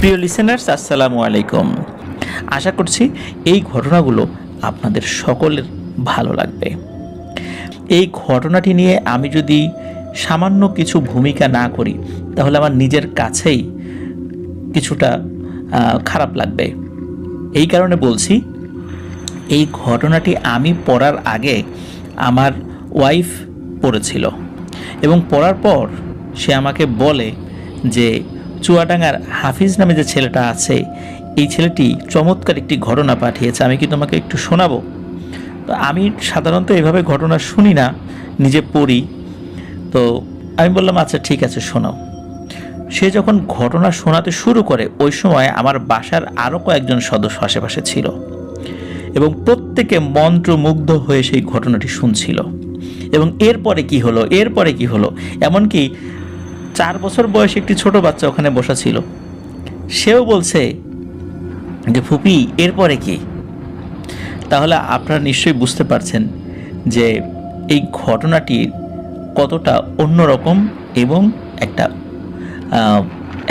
প্রিয় লিসেনার্স, আসসালামু আলাইকুম। আশা করছি এই ঘটনাগুলো আপনাদের সকলের ভালো লাগবে। এই ঘটনাটি নিয়ে আমি যদি সামান্য কিছু ভূমিকা না করি তাহলে আমার নিজের কাছেই কিছুটা খারাপ লাগবে। এই কারণে বলছি, এই ঘটনাটি আমি পড়ার আগে আমার ওয়াইফ পড়েছিল এবং পড়ার পর সে আমাকে বলে যে চুয়াডাঙ্গার হাফিজ নামে যে ছেলেটা আছে, এই ছেলেটি চমৎকার একটি ঘটনা পাঠিয়েছে, আমি কি তোমাকে একটু শোনাবো? তো আমি সাধারণত এভাবে ঘটনা শুনি না, নিজে পড়ি। তো আমি বললাম আচ্ছা ঠিক আছে, শোনাও। সে যখন ঘটনা শোনাতে শুরু করে ওই সময় আমার বাসার আরও কয়েকজন সদস্য আশেপাশে ছিল এবং প্রত্যেকে মন্ত্রমুগ্ধ হয়ে সেই ঘটনাটি শুনছিল। এবং এরপরে কি হলো, এমনকি 4 বছর বয়সী একটি ছোট বাচ্চা ওখানে বসা ছিল, সেও বলছে যে ফুপি এরপরে কি? তাহলে আপনারা নিশ্চয়ই বুঝতে পারছেন যে এই ঘটনাটি কতটা অন্যরকম এবং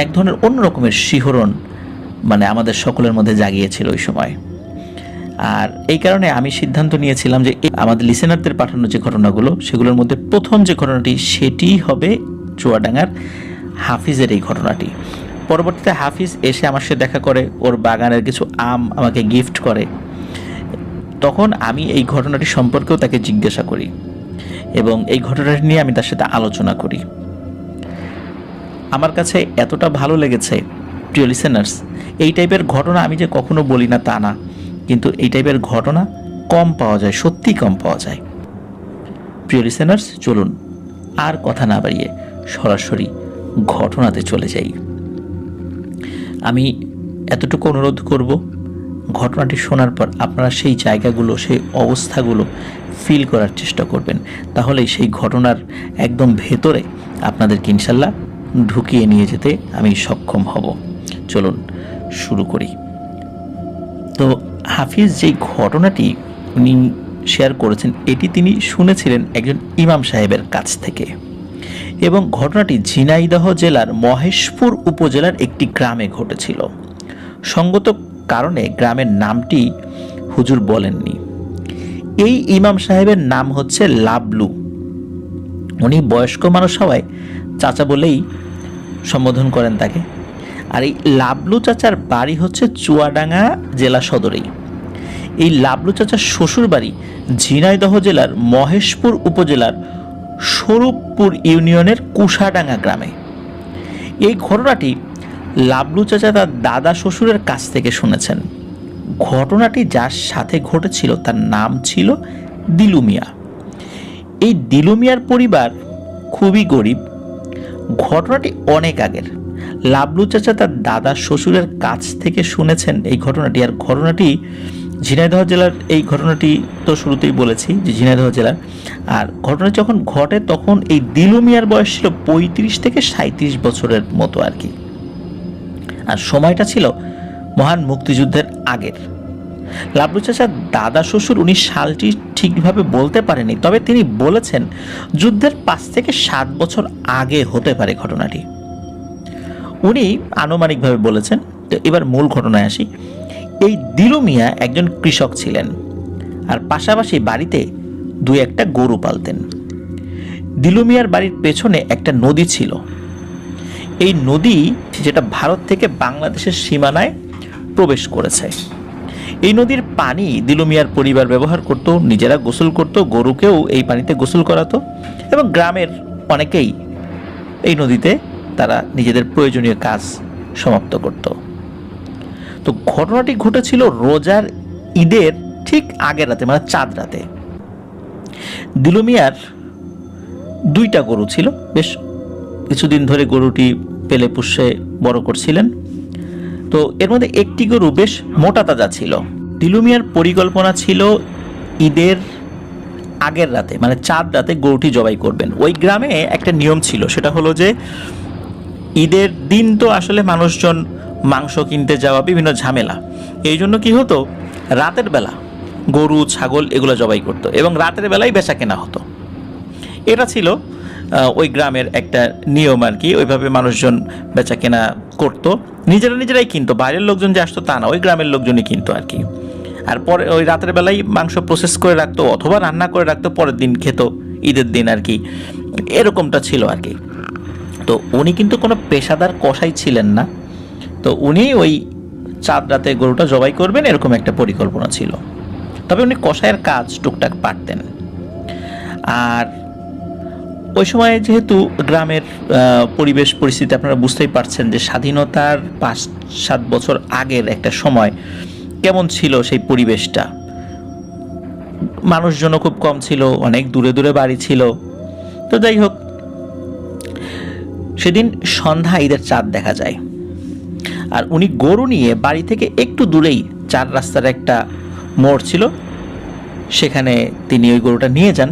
এক ধরনের অন্যরকমের শিহরণ আমাদের সকলের মধ্যে জাগিয়েছিল ওই সময়। আর এই কারণে আমি সিদ্ধান্ত নিয়েছিলাম যে আমাদের লিসেনারদের পাঠানো যে ঘটনাগুলো, সেগুলোর মধ্যে প্রথম যে ঘটনাটি সেটি হবে চুয়াডাঙ্গার হাফিজের এই ঘটনাটি। পরবর্তীতে হাফিজ এসে আমার সাথে দেখা করে, ওর বাগানের কিছু আম আমাকে গিফট করে। তখন আমি এই ঘটনাটি সম্পর্কেও তাকে জিজ্ঞাসা করি এবং এই ঘটনাটি নিয়ে আমি তার সাথে আলোচনা করি। আমার কাছে এতটা ভালো লেগেছে, প্রিয় লিসেনার্স, এই টাইপের ঘটনা আমি যে কখনো বলি না তা না, কিন্তু এই টাইপের ঘটনা কম পাওয়া যায়, সত্যিই কম পাওয়া যায়। প্রিয় লিসেনার্স, চলুন আর কথা না বাড়িয়ে সরাসরি ঘটনাতে চলে যাই। আমি এতটুকু অনুরোধ করব, ঘটনাটি শোনার পর আপনারা সেই জায়গাগুলো, সেই অবস্থাগুলো ফিল করার চেষ্টা করবেন, তাহলেই সেই ঘটনার একদম ভেতরে আপনাদেরকে ইনশাল্লাহ ঢুকিয়ে নিয়ে যেতে আমি সক্ষম হব। চলুন শুরু করি। তো হাফিজ যেই ঘটনাটি উনি শেয়ার করেছেন, এটি তিনি শুনেছিলেন একজন ইমাম সাহেবের কাছ থেকে এবং ঘটনাটি ঝিনাইদহ জেলার মহেশপুর উপজেলার একটি গ্রামে ঘটেছিল। সঙ্গত কারণে গ্রামের নামটি হুজুর বলেননি। এই ইমাম সাহেবের নাম হচ্ছে লাবলু। উনি বয়স্ক মানুষ হওয়ায় চাচা বলেই সম্বোধন করেন তাকে। আর এই লাবলু চাচার বাড়ি হচ্ছে চুয়াডাঙ্গা জেলা সদরেই। এই লাবলু চাচার শ্বশুর বাড়ি ঝিনাইদহ জেলার মহেশপুর উপজেলার স্বরূপপুর ইউনিয়নের কুশাডাঙ্গা গ্রামে। এই ঘটনাটি লাবলু চাচা তার দাদা শ্বশুরের কাছ থেকে শুনেছেন। ঘটনাটি যার সাথে ঘটেছিল তার নাম ছিল দিলু মিয়া। এই দিলু মিয়ার পরিবার খুবই গরিব। ঘটনাটি অনেক আগের। লাবলু চাচা তার দাদা শ্বশুরের কাছ থেকে শুনেছেন এই ঘটনাটি। আর ঘটনাটি ঝিনাইদহ জেলার, এই ঘটনাটি তো শুরুতেই বলেছি যে ঝিনাইদহ জেলার। আর ঘটনা যখন ঘটে তখন এই দিলু মিয়ার বয়স ছিল 35 থেকে 37 বছরের মতো আর কি। আর সময়টা ছিল মহান মুক্তিযুদ্ধের আগের। লাবলু চাচার দাদা শ্বশুর উনি সালটি ঠিকভাবে বলতে পারেনি, তবে তিনি বলেছেন যুদ্ধের 5 থেকে 7 বছর আগে হতে পারে ঘটনাটি। উনি আনুমানিকভাবে বলেছেন। তো এবার মূল ঘটনায় আসি। এই দিলু মিয়া একজন কৃষক ছিলেন আর পাশাপাশি বাড়িতে 2-1টা গরু পালতেন। দিলু মিয়ার বাড়ির পেছনে একটা নদী ছিল। এই নদী যেটা ভারত থেকে বাংলাদেশের সীমানায় প্রবেশ করেছে। এই নদীর পানি দিলু মিয়ার পরিবার ব্যবহার করত, নিজেরা গোসল করত, গরুকেও এই পানিতে গোসল করাতো এবং গ্রামের অনেকেই এই নদীতে তারা নিজেদের প্রয়োজনীয় কাজ সমাপ্ত করত। তো ঘটনাটি ঘটেছিল রোজার ঈদের ঠিক আগের রাতে, চাঁদ রাতে। দিলু মিয়ার 2টা গরু ছিল। বেশ কিছুদিন ধরে গরুটি পেলে পুষে বড় করছিলেন। তো এর মধ্যে একটি গরু বেশ মোটা তাজা ছিল। দিলু মিয়ার পরিকল্পনা ছিল ঈদের আগের রাতে, চাঁদ রাতে গরুটি জবাই করবেন। ওই গ্রামে একটা নিয়ম ছিল, সেটা হলো যে ঈদের দিন তো আসলে মানুষজন মাংস কিনতে যাওয়া, বিভিন্ন ঝামেলা। এই জন্য কি হতো, রাতের বেলা গরু ছাগল এগুলো জবাই করতো এবং রাতের বেলায় বেচা কেনা হতো। এটা ছিল ওই গ্রামের একটা নিয়ম আর কি, ওইভাবে মানুষজন বেচা কেনা করতো, নিজেরাই কিনতো, বাইরের লোকজন যে আসতো তা না, ওই গ্রামের লোকজনই কিনতো আর কি। আর পরে ওই রাতের বেলায় মাংস প্রসেস করে রাখতো অথবা রান্না করে রাখতো, পরের দিন খেত, ঈদের দিন আর কি, এরকমটা ছিল আর কি। তো উনি কিন্তু কোনো পেশাদার কসাই ছিলেন না, তো উনি ওই চাঁদ রাতে গরুটা জবাই করবেন এরকম একটা পরিকল্পনা ছিল। তবে উনি কসাইয়ের কাজ টুকটাক পারতেন। আর ওই সময় যেহেতু গ্রামের পরিবেশ পরিস্থিতি আপনারা বুঝতেই পারছেন যে স্বাধীনতার 5-7 বছর আগের একটা সময় কেমন ছিল সেই পরিবেশটা। মানুষজনও খুব কম ছিল, অনেক দূরে দূরে বাড়ি ছিল। তো যাই হোক, সেদিন সন্ধ্যা ঈদের চাঁদ দেখা যায়, আর উনি গরু নিয়ে বাড়ি থেকে একটু দূরেই 4 রাস্তার একটা মোড় ছিল, সেখানে তিনি ওই গরুটা নিয়ে যান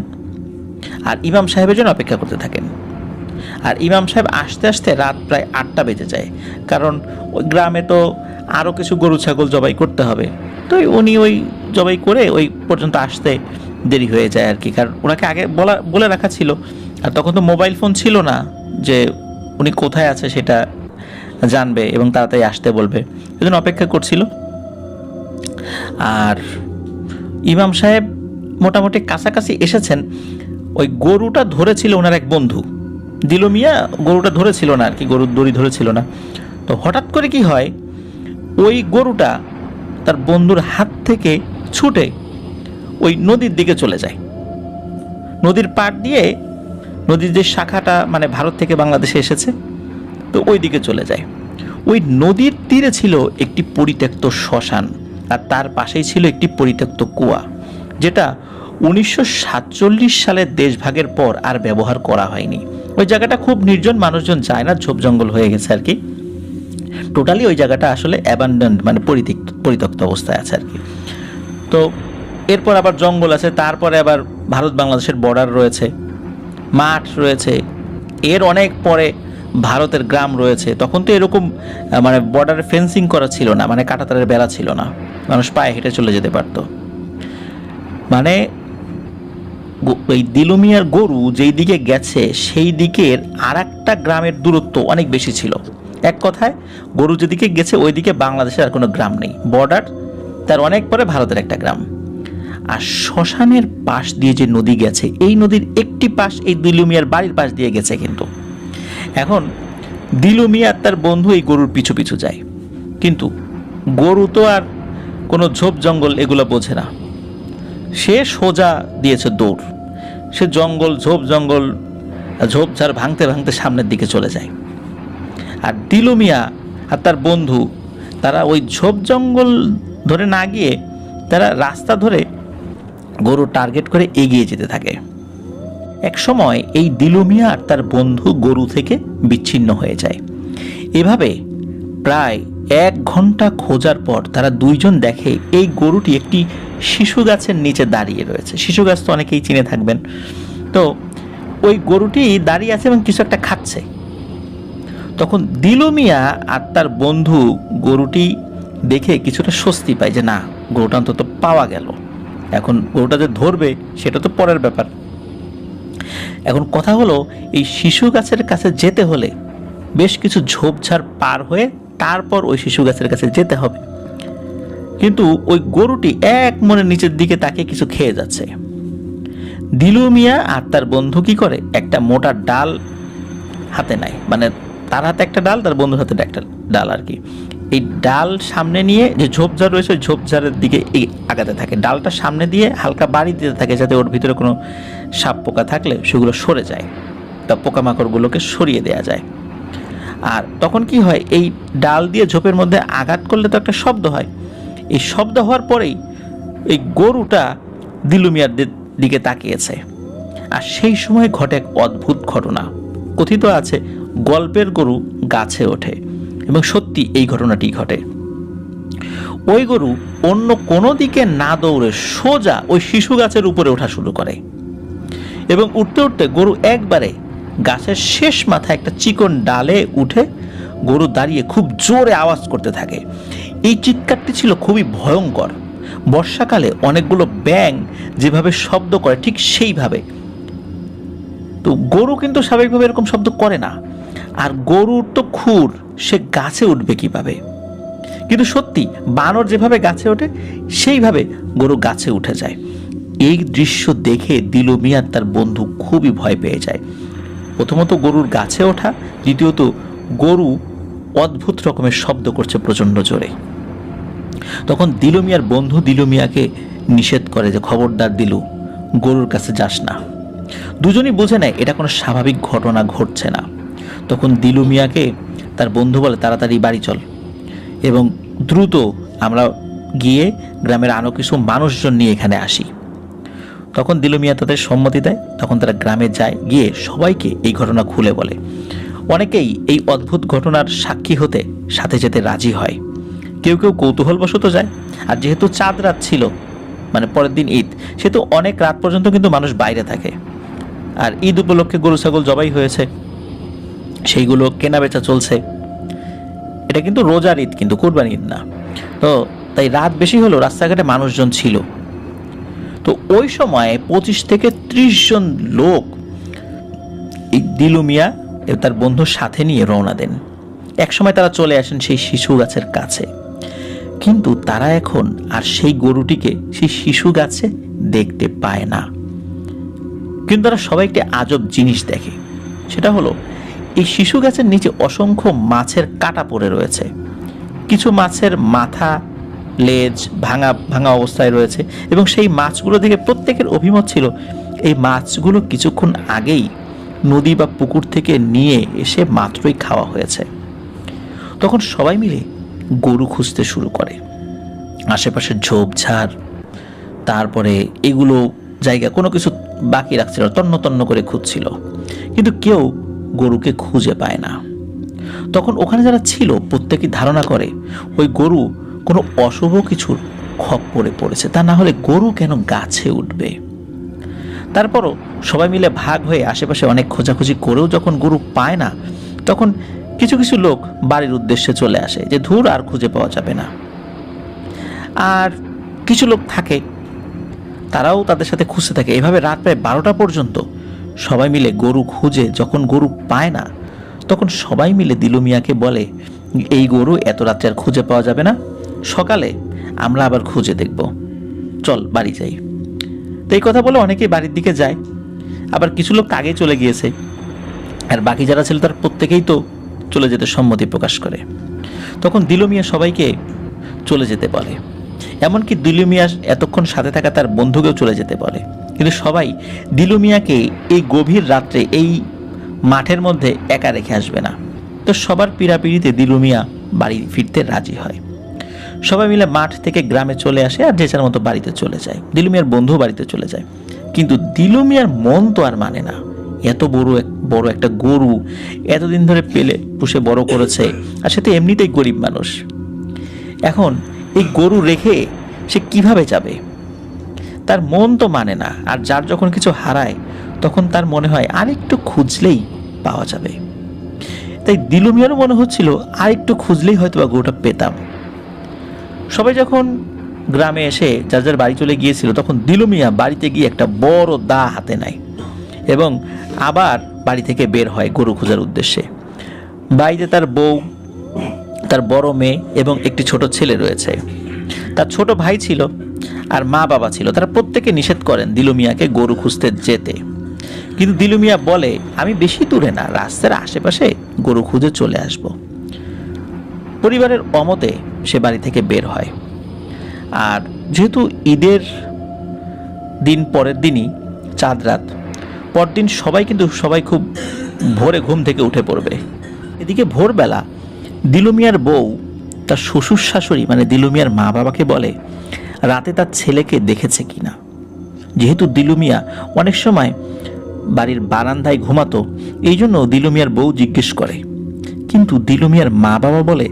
আর ইমাম সাহেবের জন্য অপেক্ষা করতে থাকেন। আর ইমাম সাহেব আসতে আসতে রাত প্রায় 8টা বেজে যায়, কারণ ওই গ্রামে তো আরও কিছু গরু ছাগল জবাই করতে হবে। তো উনি ওই জবাই করে ওই পর্যন্ত আসতে দেরি হয়ে যায় আর কি, কারণ ওনাকে আগে বলে রাখা ছিল। আর তখন তো মোবাইল ফোন ছিল না যে উনি কোথায় আছে সেটা জানবে এবং তাড়াতাড়ি আসতে বলবে, এই জন্য অপেক্ষা করছিল। আর ইমাম সাহেব মোটামুটি কাছাকাছি এসেছেন। ওই গরুটা ধরেছিল ওনার এক বন্ধু, দিলু মিয়া গরুটা ধরেছিল না আর কি, গরুর দড়ি ধরেছিল না। তো হঠাৎ করে কি হয়, ওই গরুটা তার বন্ধুর হাত থেকে ছুটে ওই নদীর দিকে চলে যায়। নদীর পাড় দিয়ে, নদীর যে শাখাটা মানে ভারত থেকে বাংলাদেশে এসেছে, তো ওই দিকে চলে যায়। ওই নদীর তীরে ছিল একটি পরিত্যক্ত শ্মশান, আর তার পাশেই ছিল একটি পরিত্যক্ত কুয়া, যেটা 1947 সালের দেশভাগের পর আর ব্যবহার করা হয়নি। ওই জায়গাটা খুব নির্জন, মানুষজন যায় না, ঝোপ জঙ্গল হয়ে গেছে আর কি। টোটালি ওই জায়গাটা আসলে অ্যাবান্ডন্ড মানে পরিত্যক্ত অবস্থায় আছে আর কি। তো এরপর আবার জঙ্গল আছে, তারপরে আবার ভারত বাংলাদেশের বর্ডার রয়েছে, মাঠ রয়েছে, এর অনেক পরে ভারতের গ্রাম রয়েছে। তখন তো এরকম মানে বর্ডারে ফেন্সিং করা ছিল না, মানে কাঁটাতারের বেড়া ছিল না, মানুষ পায়ে হেঁটে চলে যেতে পারতো। মানে ওই দিলু মিয়ার গরু যেই দিকে গেছে সেই দিকের আর একটা গ্রামের দূরত্ব অনেক বেশি ছিল। এক কথায় গরু যেদিকে গেছে ওই দিকে বাংলাদেশের আর কোনো গ্রাম নেই, বর্ডার তার অনেক পরে ভারতের একটা গ্রাম। আর শ্মশানের পাশ দিয়ে যে নদী গেছে, এই নদীর একটি পাশ এই দিলু মিয়ার বাড়ির পাশ দিয়ে গেছে। কিন্তু এখন দিলু মিয়া তার বন্ধু এই গরুর পিছু পিছু যায়, কিন্তু গরু তো আর কোনো ঝোপ জঙ্গল এগুলো বোঝে না, সে সোজা দিয়েছে দৌড়। সে ঝোপঝাড় ভাঙতে ভাঙতে সামনের দিকে চলে যায়। আর দিলু মিয়া আর তার বন্ধু তারা ওই ঝোপ জঙ্গল ধরে না গিয়ে তারা রাস্তা ধরে গরু টার্গেট করে এগিয়ে যেতে থাকে। এক সময় এই দিলু মিয়া আর তার বন্ধু গরু থেকে বিচ্ছিন্ন হয়ে যায়। এভাবে প্রায় 1 ঘন্টা খোঁজার পর তারা দুইজন দেখে এই গরুটি একটি শিশু গাছের নিচে দাঁড়িয়ে রয়েছে। শিশু গাছ তো অনেকেই চিনে থাকবেন। তো ওই গরুটি দাঁড়িয়ে আছে এবং কিছু একটা খাচ্ছে। তখন দিলু মিয়া আর তার বন্ধু গরুটি দেখে কিছুটা স্বস্তি পায় যে না, গরুটা অন্তত পাওয়া গেল। এখন গরুটা যে ধরবে সেটা তো পরের ব্যাপার। এখন কথা হলো, এই শিশু গাছের কাছে যেতে হলে বেশ কিছু ঝোপঝাড় পার হয়ে তারপর ওই শিশু গাছের কাছে যেতে হবে। কিন্তু ওই গরুটি এক মনে নিচের দিকে তাকিয়ে কিছু খেয়ে যাচ্ছে। দিলু মিয়া আর তার বন্ধু কি করে, একটা মোটা ডাল হাতে নেয়, মানে তার হাতে একটা ডাল, তার বন্ধুর হাতে একটা ডাল আর কি। এই ডাল সামনে নিয়ে যে ঝোপঝাড় রয়েছে ওই ঝোপঝাড়ের দিকে আগাতে থাকে, ডালটা সামনে দিয়ে হালকা বাড়ি দিতে থাকে যাতে ওর ভিতরে কোনো সাপ পোকা থাকলে সেগুলো সরে যায়, তা পোকামাকড়গুলোকে সরিয়ে দেওয়া যায়। আর তখন কি হয়, এই ডাল দিয়ে ঝোপের মধ্যে আঘাত করলে তো একটা শব্দ হয়। এই শব্দ হওয়ার পরেই এই গরুটা দিলু মিয়ার দিকে তাকিয়েছে। আর সেই সময় ঘটে এক অদ্ভুত ঘটনা। কথিত আছে গল্পের গরু গাছে ওঠে, এবং সত্যি এই ঘটনাটি ঘটে। ওই গরু অন্য কোনো দিকে না দৌড়ে সোজা ওই শিশু গাছের উপরে ওঠা শুরু করে, এবং উঠতে উঠতে গরু একবারে গাছের শেষ মাথায় একটা চিকন ডালে উঠে গরু দাঁড়িয়ে খুব জোরে আওয়াজ করতে থাকে। এই চিৎকারটি ছিল খুবই ভয়ঙ্কর। বর্ষাকালে অনেকগুলো ব্যাঙ যেভাবে শব্দ করে ঠিক সেইভাবে তো গরু কিন্তু স্বাভাবিকভাবে এরকম শব্দ করে না, আর গরুর তো খুর, সে গাছে উঠবে কিভাবে? কিন্তু সত্যি বানর যেভাবে গাছে ওঠে সেইভাবে গরু গাছে উঠে যায়। এই দৃশ্য দেখে দিলু মিয়া তার বন্ধু খুবই ভয় পেয়ে যায়। প্রথমত গরুর গাছে ওঠা, দ্বিতীয়ত গরু অদ্ভুত রকমের শব্দ করছে প্রচণ্ড জোরে। তখন দিলু মিয়ার বন্ধু দিলু মিয়াকে নিষেধ করে যে খবরদার দিলু, গরুর কাছে যাস না। দুজনই বুঝে নেয় এটা কোনো স্বাভাবিক ঘটনা ঘটছে না। তখন দিলু মিয়াকে তার বন্ধু বলে তাড়াতাড়ি বাড়ি চল এবং দ্রুত আমরা গিয়ে গ্রামের আরও কিছু মানুষজন নিয়ে এখানে আসি। তখন দিলু মিয়া তাদের সম্মতি দেয়। তখন তারা গ্রামে যায়, গিয়ে সবাইকে এই ঘটনা খুলে বলে। অনেকেই এই অদ্ভুত ঘটনার সাক্ষী হতে সাথে যেতে রাজি হয়, কেউ কেউ কৌতূহলবশত যায়। আর যেহেতু চাঁদ রাত ছিল, মানে পরের দিন ঈদ, সেহেতু অনেক রাত পর্যন্ত কিন্তু মানুষ বাইরে থাকে। আর ঈদ উপলক্ষে গরু ছাগল জবাই হয়েছে, সেইগুলো কেনা বেচা চলছে। এটা কিন্তু রোজার ঈদ, কিন্তু কুরবানি ঈদ না। তো তাই রাত বেশি হলো, রাস্তাঘাটে মানুষজন ছিল। তো ওই সময় 25 থেকে 30 জন লোক এই দিলু মিয়া তার বন্ধুর সাথে নিয়ে রওনা দেন। একসময় তারা চলে আসেন সেই শিশু গাছের কাছে, কিন্তু তারা এখন আর সেই গরুটিকে সেই শিশু গাছে দেখতে পায় না। কিন্তু তারা সবাই একটি আজব জিনিস দেখে। সেটা হলো এই শিশু গাছের নিচে অসংখ্য মাছের কাটা পড়ে রয়েছে। কিছু মাছের মাথা, লেজ ভাঙা ভাঙা অবস্থায় রয়েছে এবং সেই মাছগুলো দেখে প্রত্যেকের অভিমত ছিল এই মাছগুলো কিছুক্ষণ আগেই নদী বা পুকুর থেকে নিয়ে এসে মাত্রই খাওয়া হয়েছে। তখন সবাই মিলে গরু খুঁজতে শুরু করে। আশেপাশের ঝোপঝাড়, তারপরে এগুলো জায়গা কোনো কিছু বাকি রাখছিল, তন্ন তন্ন করে খুঁজছিল, কিন্তু কেউ গরুকে খুঁজে পায় না। তখন ওখানে যারা ছিল প্রত্যেকেই ধারণা করে ওই গরু কোনো অশুভ কিছুর খপ্পরে পড়েছে, তা না হলে গরু কেন গাছে উঠবে। তারপরও সবাই মিলে ভাগ হয়ে আশেপাশে অনেক খোঁজাখুঁজি করেও যখন গরু পায় না, তখন কিছু কিছু লোক বাড়ির উদ্দেশ্যে চলে আসে যে ধুর আর খুঁজে পাওয়া যাবে না। আর কিছু লোক থাকে, তারাও তাদের সাথে খুঁজতে থাকে। এভাবে রাত প্রায় 12টা পর্যন্ত সবাই মিলে গরু খুঁজে যখন গরু পায় না, তখন সবাই মিলে দিলু মিয়াকে বলে এই গরু এত রাত্রে আর খুঁজে পাওয়া যাবে না, সকালে আমরা আবার খুঁজে দেখব, চল বাড়ি যাই। তো এই কথা বলে অনেকেই বাড়ির দিকে যায়। আবার কিছু লোক আগেই চলে গিয়েছে, আর বাকি যারা ছিল তার প্রত্যেকেই তো চলে যেতে সম্মতি প্রকাশ করে। তখন দিলু মিয়া সবাইকে চলে যেতে বলে, এমনকি দিলু মিয়া এতক্ষণ সাথে থাকা তার বন্ধুকেও চলে যেতে বলে। কিন্তু সবাই দিলু মিয়াকে এই গভীর রাত্রে এই মাঠের মধ্যে একা রেখে আসবে না। তো সবার পীড়াপিড়িতে দিলু মিয়া বাড়ি ফিরতে রাজি হয়। সবাই মিলে মাঠ থেকে গ্রামে চলে আসে আর যে যার মতো বাড়িতে চলে যায়। দিলু মিয়ার বন্ধু বাড়িতে চলে যায়, কিন্তু দিলু মিয়ার মন তো আর মানে না। এত বড় একটা গরু এতদিন ধরে পেলে পুষে বড় করেছে, আর সে তো এমনিতেই গরিব মানুষ। এখন এই গরু রেখে সে কিভাবে যাবে? তার মন তো মানে না। আর যার যখন কিছু হারায় তখন তার মনে হয় আর একটু খুঁজলেই পাওয়া যাবে। তাই দিলু মিয়ারও মনে হচ্ছিল আর একটু খুঁজলেই হয়তো বা গরুটা পেতাম। সবাই যখন গ্রামে এসে যার যার বাড়ি চলে গিয়েছিল, তখন দিলু মিয়া বাড়িতে গিয়ে একটা বড় দা হাতে নেয় এবং আবার বাড়ি থেকে বের হয় গরু খোঁজার উদ্দেশ্যে। বাড়িতে তার বউ, তার বড় মেয়ে এবং একটি ছোট ছেলে রয়েছে। তার ছোট ভাই ছিল আর মা বাবা ছিল। তারা প্রত্যেকে নিষেধ করেন দিলু মিয়াকে গরু খুঁজতে যেতে, কিন্তু দিলু মিয়া বলে আমি বেশি দূরে না, রাস্তার আশেপাশে গরু খুঁজে চলে আসব। পরিবারের অমতে সে বাড়ি থেকে বের হয়। আর যেহেতু ঈদের দিন পরের দিনই চাঁদ রাত, পরদিন সবাই খুব ভোরে ঘুম থেকে উঠে পড়বে। এদিকে ভোরবেলা দিলু মিয়ার বউ তার শ্বশুর শাশুড়ি মানে দিলু মিয়ার মা বাবাকে বলে রাতে তার ছেলেকে দেখেছে কিনা। যেহেতু দিলু মিয়া অনেক সময় বাড়ির বারান্দায় ঘুমাতো, এই জন্য দিলু মিয়ার বউ জিজ্ঞেস করে, কিন্তু দিলু মিয়ার মা বাবা বলে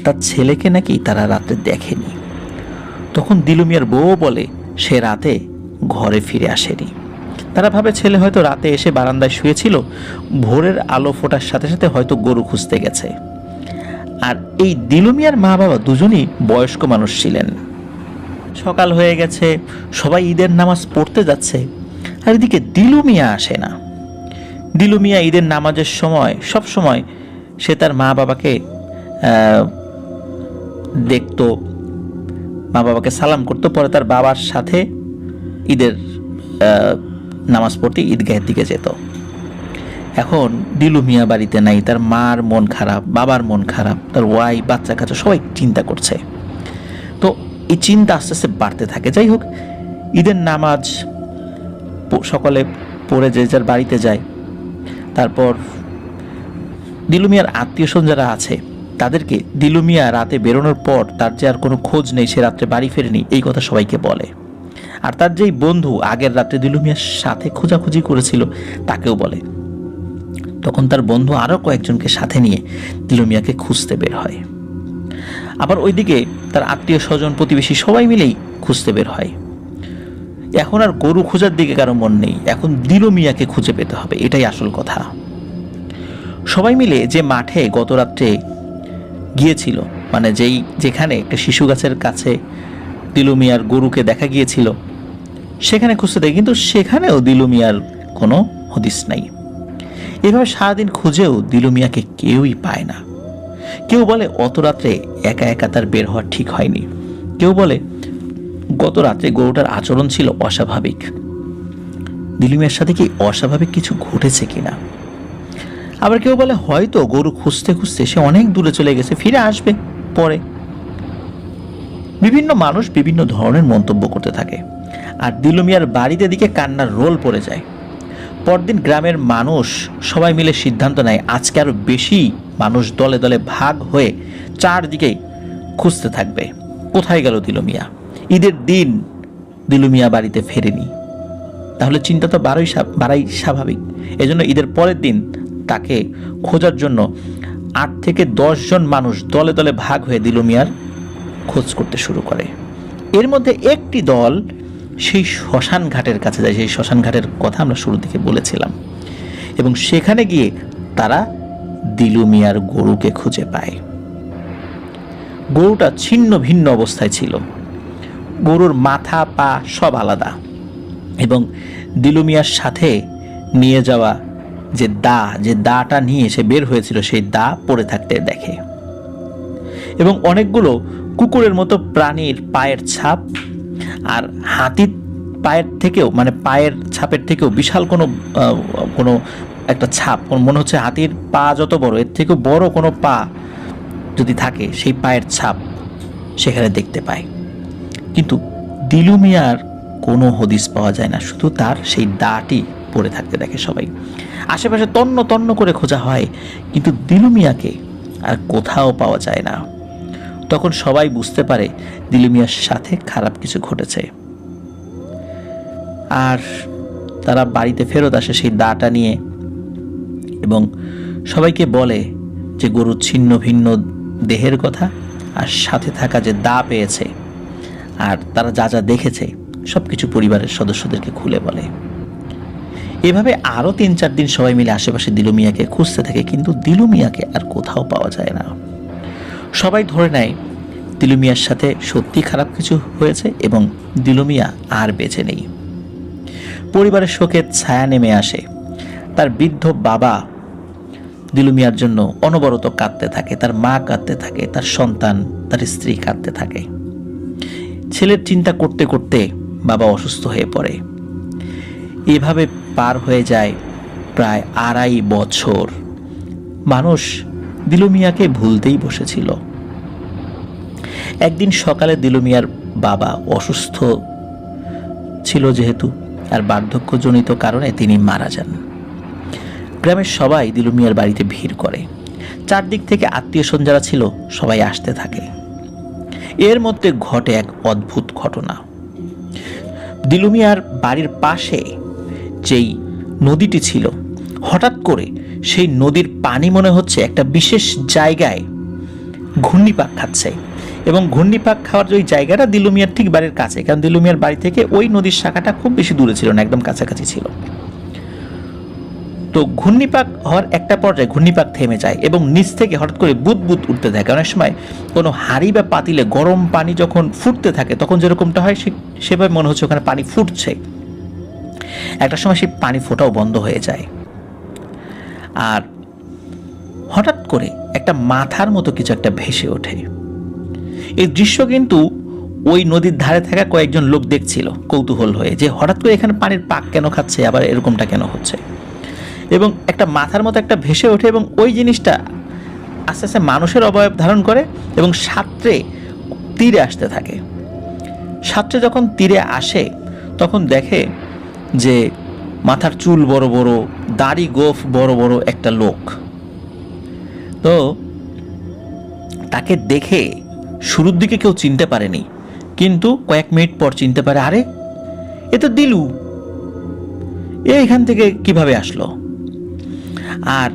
তার ছেলেকে নাকি তারা রাতে দেখেনি। তখন দিলু মিয়ার বউ বলে সে রাতে ঘরে ফিরে আসেনি। তারা ভাবে ছেলে হয়তো রাতে এসে বারান্দায় শুয়েছিল, ভোরের আলো ফোটার সাথে সাথে হয়তো গরু খুঁজতে গেছে। আর এই দিলু মিয়ার মা বাবা দুজনই বয়স্ক মানুষ ছিলেন। সকাল হয়ে গেছে, সবাই ঈদের নামাজ পড়তে যাচ্ছে, আর এদিকে দিলু মিয়া আসে না। দিলু মিয়া ঈদের নামাজের সময় সব সময় সে তার মা বাবাকে দেখতো, মা বাবাকে সালাম করতো, পরে তার বাবার সাথে ঈদের নামাজ পড়তে ঈদগাহের দিকে যেত। এখন দিলু মিয়া বাড়িতে নাই, তার মার মন খারাপ, বাবার মন খারাপ, তার ওয়াই, বাচ্চা কাচ্চা সবাই চিন্তা করছে। তো এই চিন্তা আস্তে আস্তে বাড়তে থাকে। যাই হোক, ঈদের নামাজ সকলে পড়ে যে যার বাড়িতে যায়। তারপর দিলু মিয়ার আত্মীয় স্বজন যারা আছে তাদেরকে দিলু মিয়া রাতে বেরোনোর পর তার যে আর কোনো খোঁজ নেই, সে রাত্রে বাড়ি ফেরেনি, এই কথা সবাইকে বলে। আর তার যেই বন্ধু আগের রাত্রে দিলু মিয়ার সাথে খোঁজাখুঁজি করেছিল তাকেও বলে। তখন তার বন্ধু আরও কয়েকজনকে সাথে নিয়ে দিলু মিয়াকে খুঁজতে বের হয়। আবার ওইদিকে তার আত্মীয় স্বজন, প্রতিবেশী সবাই মিলেই খুঁজতে বের হয়। এখন আর গরু খোঁজার দিকে কারো মন নেই, এখন দিলু মিয়াকে খুঁজে পেতে হবে, এটাই আসল কথা। সবাই মিলে যে মাঠে গত রাত্রে গিয়েছিল, মানে যেখানে একটা শিশু গাছের কাছে দিলু মিয়ার গরুকে দেখা গিয়েছিল, সেখানে খুঁজতে দেয়, কিন্তু সেখানেও দিলু মিয়ার কোনো হদিস নাই। এভাবে সারাদিন খুঁজেও দিলু মিয়াকে কেউই পায় না। কেউ বলে অত রাত্রে একা একা তার বের হওয়া ঠিক হয়নি, কেউ বলে গত রাত্রে গরুটার আচরণ ছিল অস্বাভাবিক, দিলু মিয়ার সাথে কি অস্বাভাবিক কিছু ঘটেছে কিনা। আবার কেউ বলে হয়তো গরু খুঁজতে খুঁজতে সে অনেক দূরে চলে গেছে, ফিরে আসবে পরে। বিভিন্ন মানুষ বিভিন্ন ধরনের মন্তব্য করতে থাকে। আর দিলু মিয়ার বাড়িতে দিকে কান্নার রোল পড়ে যায়। পরদিন গ্রামের মানুষ সবাই মিলে সিদ্ধান্ত নেয় আজকে আরো বেশি মানুষ দলে দলে ভাগ হয়ে চারদিকে খুঁজতে থাকবে, কোথায় গেল দিলু মিয়া। ঈদের দিন দিলু মিয়া বাড়িতে ফেরেনি, তাহলে চিন্তা তো বাড়াই স্বাভাবিক। এজন্য ঈদের পরের দিন তাকে খোঁজার জন্য 8 থেকে 10 জন মানুষ দলে দলে ভাগ হয়ে দিলু মিয়ার খোঁজ করতে শুরু করে। এর মধ্যে একটি দল সেই শ্মশান ঘাটের কাছে যায়, সেই শ্মশান ঘাটের কথা আমরা শুরু থেকে বলেছিলাম, এবং সেখানে গিয়ে তারা দিলু মিয়ার গরুকে খুঁজে পায়। গরুটা ছিন্ন ভিন্ন অবস্থায় ছিল, গরুর মাথা পা সব আলাদা, এবং দিলু মিয়ার সাথে নিয়ে যাওয়া যে দাটা নিয়ে সে বের হয়েছিল সেই দা পড়ে থাকতে দেখে, এবং অনেকগুলো কুকুরের মতো প্রাণীর পায়ের ছাপ, আর হাতির পায়ের থেকেও, মানে পায়ের ছাপের থেকেও বিশাল কোনো একটা ছাপ, মনে হচ্ছে হাতির পা যত বড় এর থেকেও বড় কোনো পা যদি থাকে সেই পায়ের ছাপ সেখানে দেখতে পায়। কিন্তু দিলু মিয়ার কোনো হদিস পাওয়া যায় না, শুধু তার সেই দাটি পড়ে থাকতে দেখে সবাই। আশেপাশে তন্ন তন্ন করে খোঁজা হয়, কিন্তু দিলু মিয়াকে আর কোথাও পাওয়া যায় না। তখন সবাই বুঝতে পারে দিলু মিয়ার সাথে খারাপ কিছু ঘটেছে, আর তারা বাড়িতে ফেরত আসে সেই দাটা নিয়ে, এবং সবাইকে বলে যে গরুর ছিন্ন ভিন্ন দেহের কথা, আর সাথে থাকা যে দা পেয়েছে, আর তারা যা যা দেখেছে সবকিছু পরিবারের সদস্যদেরকে খুলে বলে। এভাবে আরও 3-4 দিন সবাই মিলে আশেপাশে দিলু মিয়াকে খুঁজতে থাকে, কিন্তু দিলু মিয়াকে আর কোথাও পাওয়া যায় না। সবাই ধরে নেয় দিলু মিয়ার সাথে সত্যি খারাপ কিছু হয়েছে, এবং দিলু মিয়া আর বেঁচে নেই। পরিবারের শোকের ছায়া নেমে আসে। তার বৃদ্ধ বাবা দিলু মিয়ার জন্য অনবরত কাঁদতে থাকে, তার মা কাঁদতে থাকে, তার সন্তান, তার স্ত্রী কাঁদতে থাকে। ছেলের চিন্তা করতে করতে বাবা অসুস্থ হয়ে পড়ে। এভাবে পার হয়ে যায় প্রায় 2.5 বছর। মানুষ দিলু মিয়াকে ভুলতেই বসেছিল। একদিন সকালে দিলু মিয়ার বাবা অসুস্থ ছিল যেহেতু, আর বার্ধক্যজনিত কারণে তিনি মারা যান। গ্রামের সবাই দিলু মিয়ার বাড়িতে ভিড় করে। চারদিক থেকে আত্মীয় স্বজন যারা ছিল সবাই আসতে থাকে। এর মধ্যে ঘটে এক অদ্ভুত ঘটনা। দিলু মিয়ার বাড়ির পাশে যেই নদীটি ছিল, হঠাৎ করে সেই নদীর পানি মনে হচ্ছে একটা বিশেষ জায়গায় ঘূর্ণিপাক খাচ্ছে, এবং ঘূর্ণিপাক খাওয়ার ওই জায়গাটা দিলু মিয়ার ঠিক বাড়ির কাছে, কারণ দিলু মিয়ার বাড়ি থেকে ওই নদীর শাখাটা খুব বেশি দূরে ছিল না, একদম কাছাকাছি ছিল। তো ঘূর্ণিপাক হওয়ার একটা পর্যায়ে ঘূর্ণিপাক থেমে যায়, এবং নিচ থেকে হঠাৎ করে বুদবুদ উঠতে থাকে। অনেক সময় কোনো হাঁড়ি বা পাতিলে গরম পানি যখন ফুটতে থাকে তখন যেরকমটা হয় সেভাবে মনে হচ্ছে ওখানে পানি ফুটছে। একটা সময় সেই পানি ফোটাও বন্ধ হয়ে যায়, আর হঠাৎ করে একটা মাথার মতো কিছু একটা ভেসে ওঠে। এই দৃশ্য কিন্তু ওই নদীর ধারে থাকা কয়েকজন লোক দেখছিল কৌতূহল হয়ে, যে হঠাৎ করে এখানে পানির পাক কেন খাচ্ছে, আবার এরকমটা কেন হচ্ছে। এবং একটা মাথার মতো একটা ভেসে ওঠে এবং ওই জিনিসটা আস্তে আস্তে মানুষের অবয়ব ধারণ করে এবং সাঁতরে তীরে আসতে থাকে। সাঁতরে যখন তীরে আসে তখন দেখে যে মাথার চুল বড় বড়, দাড়ি গোঁফ বড় বড় একটা লোক। তো তাকে দেখে শুরুর দিকে কেউ চিনতে পারেনি, কিন্তু কয়েক মিনিট পর চিনতে পারে, আরে এ তো দিলু, এখান থেকে কিভাবে আসলো। আর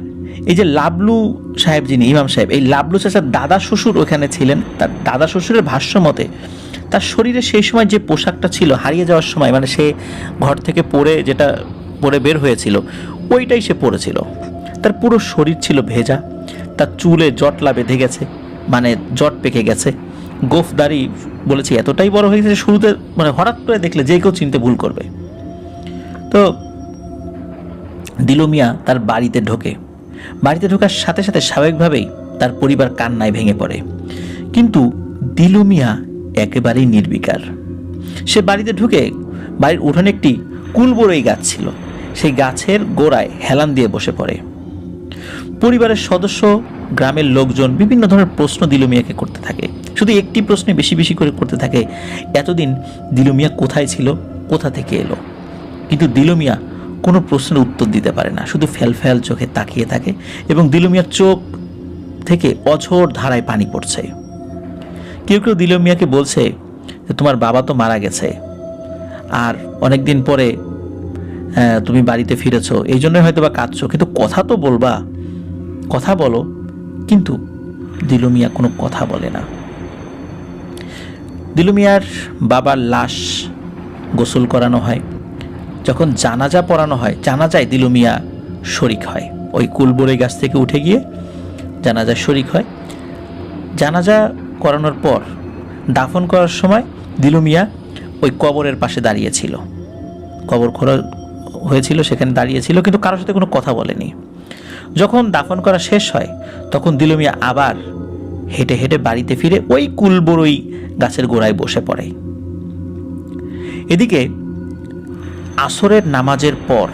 এই যে লাবলু সাহেব, যিনি ইমাম সাহেব, এই লাবলু চাচার দাদা শ্বশুর ওখানে ছিলেন। তার দাদা শ্বশুরের ভাষ্য মতে তার শরীরে সেই সময় যে পোশাকটা ছিল হারিয়ে যাওয়ার সময়, মানে সে ঘর থেকে যেটা পরে বের হয়েছিল ওইটাই সে পরেছিল। তার পুরো শরীর ছিল ভেজা, তার চুলে জটলা বেঁধে গেছে, মানে জট পেকে গেছে, গোফ দাড়ি বলেছি এতটাই বড় হয়ে গেছে শুরুতে, মানে হঠাৎ করে দেখলে যে কেউ চিনতে ভুল করবে। তো দিলু মিয়া তার বাড়িতে ঢোকে। বাড়িতে ঢোকার সাথে সাথে স্বাভাবিকভাবেই তার পরিবার কান্নায় ভেঙে পড়ে, কিন্তু দিলু মিয়া একেবারেই নির্বিকার। সে বাড়িতে ঢুকে বাড়ির উঠোনে একটি কুলবরই গাছ ছিল, সেই গাছের গোড়ায় হেলান দিয়ে বসে পড়ে। পরিবারের সদস্য, গ্রামের লোকজন বিভিন্ন ধরনের প্রশ্ন দিলু মিয়াকে করতে থাকে। শুধু একটি প্রশ্নে বেশি বেশি করে করতে থাকে, এতদিন দিলু মিয়া কোথায় ছিল, কোথা থেকে এলো। কিন্তু দিলু মিয়া কোনো প্রশ্নের উত্তর দিতে পারে না, শুধু ফ্যাল চোখে তাকিয়ে থাকে এবং দিলু মিয়ার চোখ থেকে অঝোর ধারায় পানি পড়ছে। কেউ কেউ দিলু মিয়াকে বলছে যে তোমার বাবা তো মারা গেছে, আর অনেকদিন পরে তুমি বাড়িতে ফিরেছো, এই জন্যই হয়তো বা কাঁদছো, কিন্তু কথা তো বলবা, কথা বলো। কিন্তু দিলু মিয়া কোনো কথা বলে না। দিলু মিয়ার বাবার লাশ গোসল করানো হয়, যখন জানাজা পড়ানো হয়, জানাজায় দিলু মিয়া শরিক হয়। ওই কুলবরই গাছ থেকে উঠে গিয়ে জানাজায় শরিক হয়। জানাজা করানোর পর দাফন করার সময় দিলু মিয়া ওই কবরের পাশে দাঁড়িয়েছিল, কবর খোঁড়া হয়েছিল সেখানে দাঁড়িয়েছিল, কিন্তু কারোর সাথে কোনো কথা বলেনি। যখন দাফন করা শেষ হয় তখন দিলু মিয়া আবার হেঁটে হেঁটে বাড়িতে ফিরে ওই কুলবরই গাছের গোড়ায় বসে পড়ে। এদিকে আসরের নামাজের পর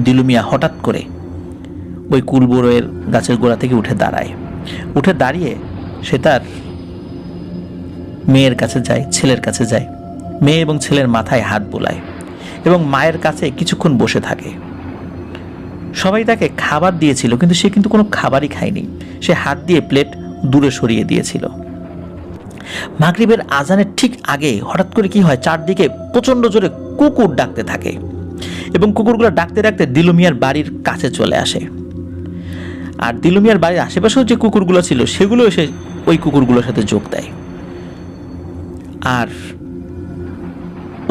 দিলু মিয়া হঠাৎ করে ওই কুলবরইয়ের গাছের গোড়া থেকে উঠে দাঁড়ায়। উঠে দাঁড়িয়ে সে তার মেয়ের কাছে যায়, ছেলের কাছে যায়, মেয়ে এবং ছেলের মাথায় হাত বোলায় এবং মায়ের কাছে কিছুক্ষণ বসে থাকে। সবাই তাকে খাবার দিয়েছিল, কিন্তু সে কিন্তু কোনো খাবারই খায়নি, সে হাত দিয়ে প্লেট দূরে সরিয়ে দিয়েছিল। মাগরিবের আজানের ঠিক আগে হঠাৎ করে কি হয়, চারদিকে প্রচণ্ড জোরে কুকুর ডাকতে থাকে এবং কুকুরগুলো ডাকতে ডাকতে দিলু মিয়ার বাড়ির কাছে চলে আসে। আর দিলু মিয়ার বাড়ির আশেপাশেও যে কুকুরগুলো ছিল সেগুলো এসে ওই কুকুরগুলোর সাথে যোগ দেয়। আর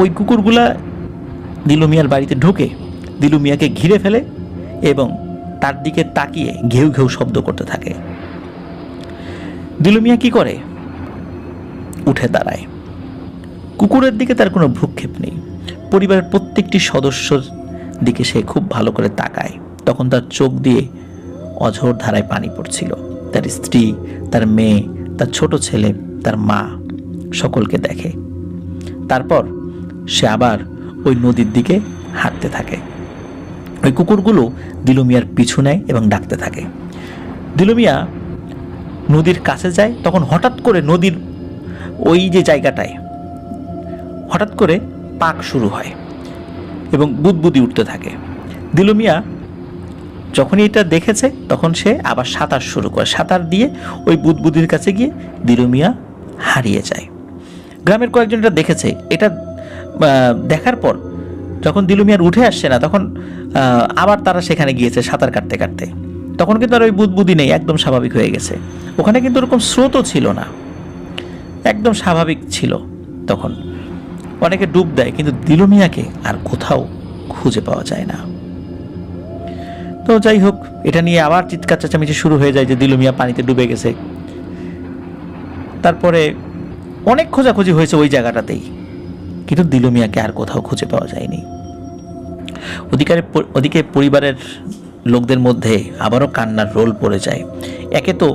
ওই কুকুরগুলা দিলু মিয়ার বাড়িতে ঢুকে দিলু মিয়াকে ঘিরে ফেলে এবং তার দিকে তাকিয়ে ঘেউ ঘেউ শব্দ করতে থাকে। দিলু মিয়া কি করে, উঠে দাঁড়ায়। কুকুরের দিকে তার কোনো ভ্রুক্ষেপ নেই। পরিবারের প্রত্যেকটি সদস্যর দিকে সে খুব ভালো করে তাকায়। তখন তার চোখ দিয়ে অঝোর ধারায় পানি পড়ছিল। তার স্ত্রী, তার মেয়ে, তার ছোট ছেলে, তার মা সকলকে দেখে। তারপর সে আবার ওই নদীর দিকে হাঁটতে থাকে। ওই কুকুরগুলো দিলু মিয়ার পিছু নেয় এবং ডাকতে থাকে। দিলু মিয়া নদীর কাছে যায়, তখন হঠাৎ করে নদীর ওই যে জায়গাটায় হঠাৎ করে পাক শুরু হয় এবং বুদবুদি উঠতে থাকে। দিলু মিয়া যখনই এটা দেখেছে তখন সে আবার সাঁতার শুরু করে। সাঁতার দিয়ে ওই বুদবুদির কাছে গিয়ে দিলু মিয়া হারিয়ে যায়। গ্রামের কয়েকজন এটা দেখেছে। এটা দেখার পর যখন দিলু মিয়ার উঠে আসছে না, তখন আবার তারা সেখানে গিয়েছে সাঁতার কাটতে কাটতে। তখন কিন্তু আর ওই বুদবুদি নেই, একদম স্বাভাবিক হয়ে গেছে। ওখানে কিন্তু ওরকম স্রোতও ছিল না, একদম স্বাভাবিক ছিল। তখন অনেকে ডুব দেয়, কিন্তু দিলু মিয়াকে আর কোথাও খুঁজে পাওয়া যায় না। তো যাই হোক, এটা নিয়ে আবার চিৎকার চেঁচামেচি শুরু হয়ে যায় যে দিলু মিয়া পানিতে ডুবে গেছে। তারপরে অনেক খোঁজাখুঁজি হয়েছে ওই জায়গাটাতেই, কিন্তু দিলু মিয়াকে আর কোথাও খুঁজে পাওয়া যায়নি। ওদিকে পরিবারের লোকদের মধ্যে আবারও কান্নার রোল পড়ে যায়। একে তো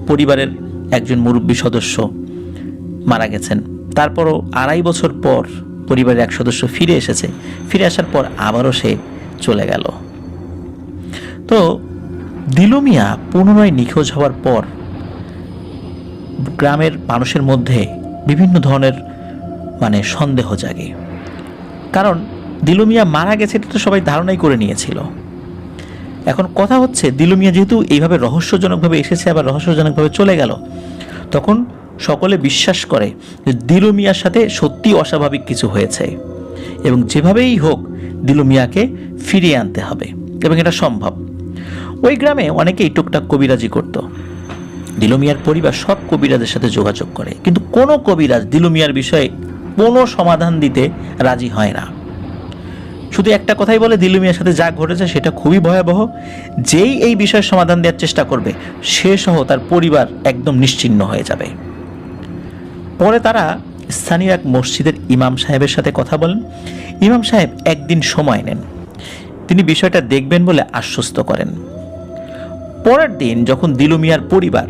পরিবারের একজন মুরব্বী সদস্য মারা গেছেন, তারপরও 2.5 বছর পর পরিবারের এক সদস্য ফিরে এসেছে, ফিরে আসার পর আবারও সে চলে গেল। তো দিলু মিয়া পুনরায় নিখোঁজ হওয়ার পর গ্রামের মানুষের মধ্যে বিভিন্ন ধরনের সন্দেহ জাগে। কারণ দিলু মিয়া মারা গেছে এটা তো সবাই ধারণাই করে নিয়েছিল। এখন কথা হচ্ছে, দিলু মিয়া যেহেতু এইভাবে রহস্যজনকভাবে এসেছে আবার রহস্যজনকভাবে চলে গেল, তখন সকলে বিশ্বাস করে যে দিলু মিয়ার সাথে সত্যি অস্বাভাবিক কিছু হয়েছে এবং যেভাবেই হোক দিলু মিয়াকে ফিরিয়ে আনতে হবে এবং এটা সম্ভব। ওই গ্রামে অনেকেই টুকটাক কবিরাজি করত। দিলু মিয়ার পরিবার সব কবিরাজের সাথে যোগাযোগ করে, কিন্তু কোনো কবিরাজ দিলু মিয়ার বিষয়ে কোনো সমাধান দিতে রাজি হয় না। শুধু একটা কথাই বলে, দিলু মিয়ার সাথে যা ঘটেছে সেটা খুবই ভয়াবহ, যেই এই বিষয়ের সমাধান দেওয়ার চেষ্টা করবে সে সহ তার পরিবার একদম নিশ্চিহ্ন হয়ে যাবে। পরে তারা স্থানীয় এক মসজিদের ইমাম সাহেবের সাথে কথা বলেন। ইমাম সাহেব একদিন সময় নেন, তিনি বিষয়টা দেখবেন বলে আশ্বস্ত করেন। পরের দিন যখন দিলু মিয়ার পরিবার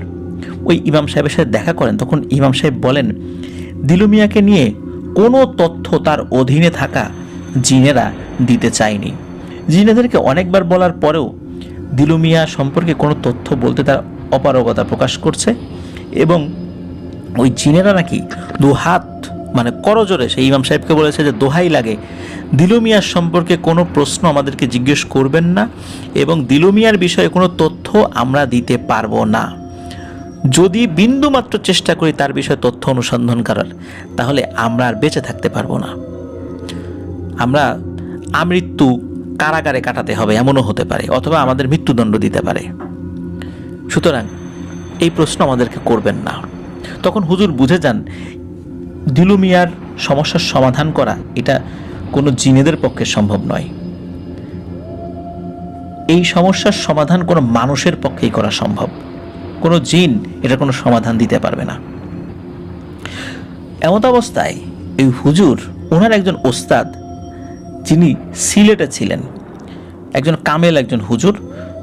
ওই ইমাম সাহেবের সাথে দেখা করেন, তখন ইমাম সাহেব বলেন দিলু মিয়াকে নিয়ে কোনো তথ্য তার অধীনে থাকা জিনেরা দিতে চায়নি। জিনেদেরকে অনেকবার বলার পরেও দিলু মিয়া সম্পর্কে কোনো তথ্য বলতে তার অপারগতা প্রকাশ করছে এবং ওই জিনেরা নাকি দুহাত করজোরে সেই ইমাম সাহেবকে বলেছে যে দোহাই লাগে, দিলু মিয়ার সম্পর্কে কোনো প্রশ্ন আমাদেরকে জিজ্ঞেস করবেন না এবং দিলু মিয়ার বিষয়ে কোনো তথ্য আমরা দিতে পারবো না। যদি বিন্দুমাত্র চেষ্টা করি তার বিষয়ে তথ্য অনুসন্ধান করার, তাহলে আমরা আর বেঁচে থাকতে পারবো না, আমরা আমৃত্যু কারাগারে কাটাতে হবে এমনও হতে পারে, অথবা আমাদের মৃত্যুদণ্ড দিতে পারে। সুতরাং এই প্রশ্ন আমাদেরকে করবেন না। তখন হুজুর বুঝে যান দিলু মিয়ার সমস্যার সমাধান করা এটা কোনো জিনেদের পক্ষে সম্ভব নয়, এই সমস্যার সমাধান কোনো মানুষের পক্ষেই করা সম্ভব, কোনো জিন এটা কোনো সমাধান দিতে পারবে না। এমত অবস্থায় এই হুজুর, ওনার একজন ওস্তাদ যিনি সিলেটে ছিলেন, একজন কামেল একজন হুজুর,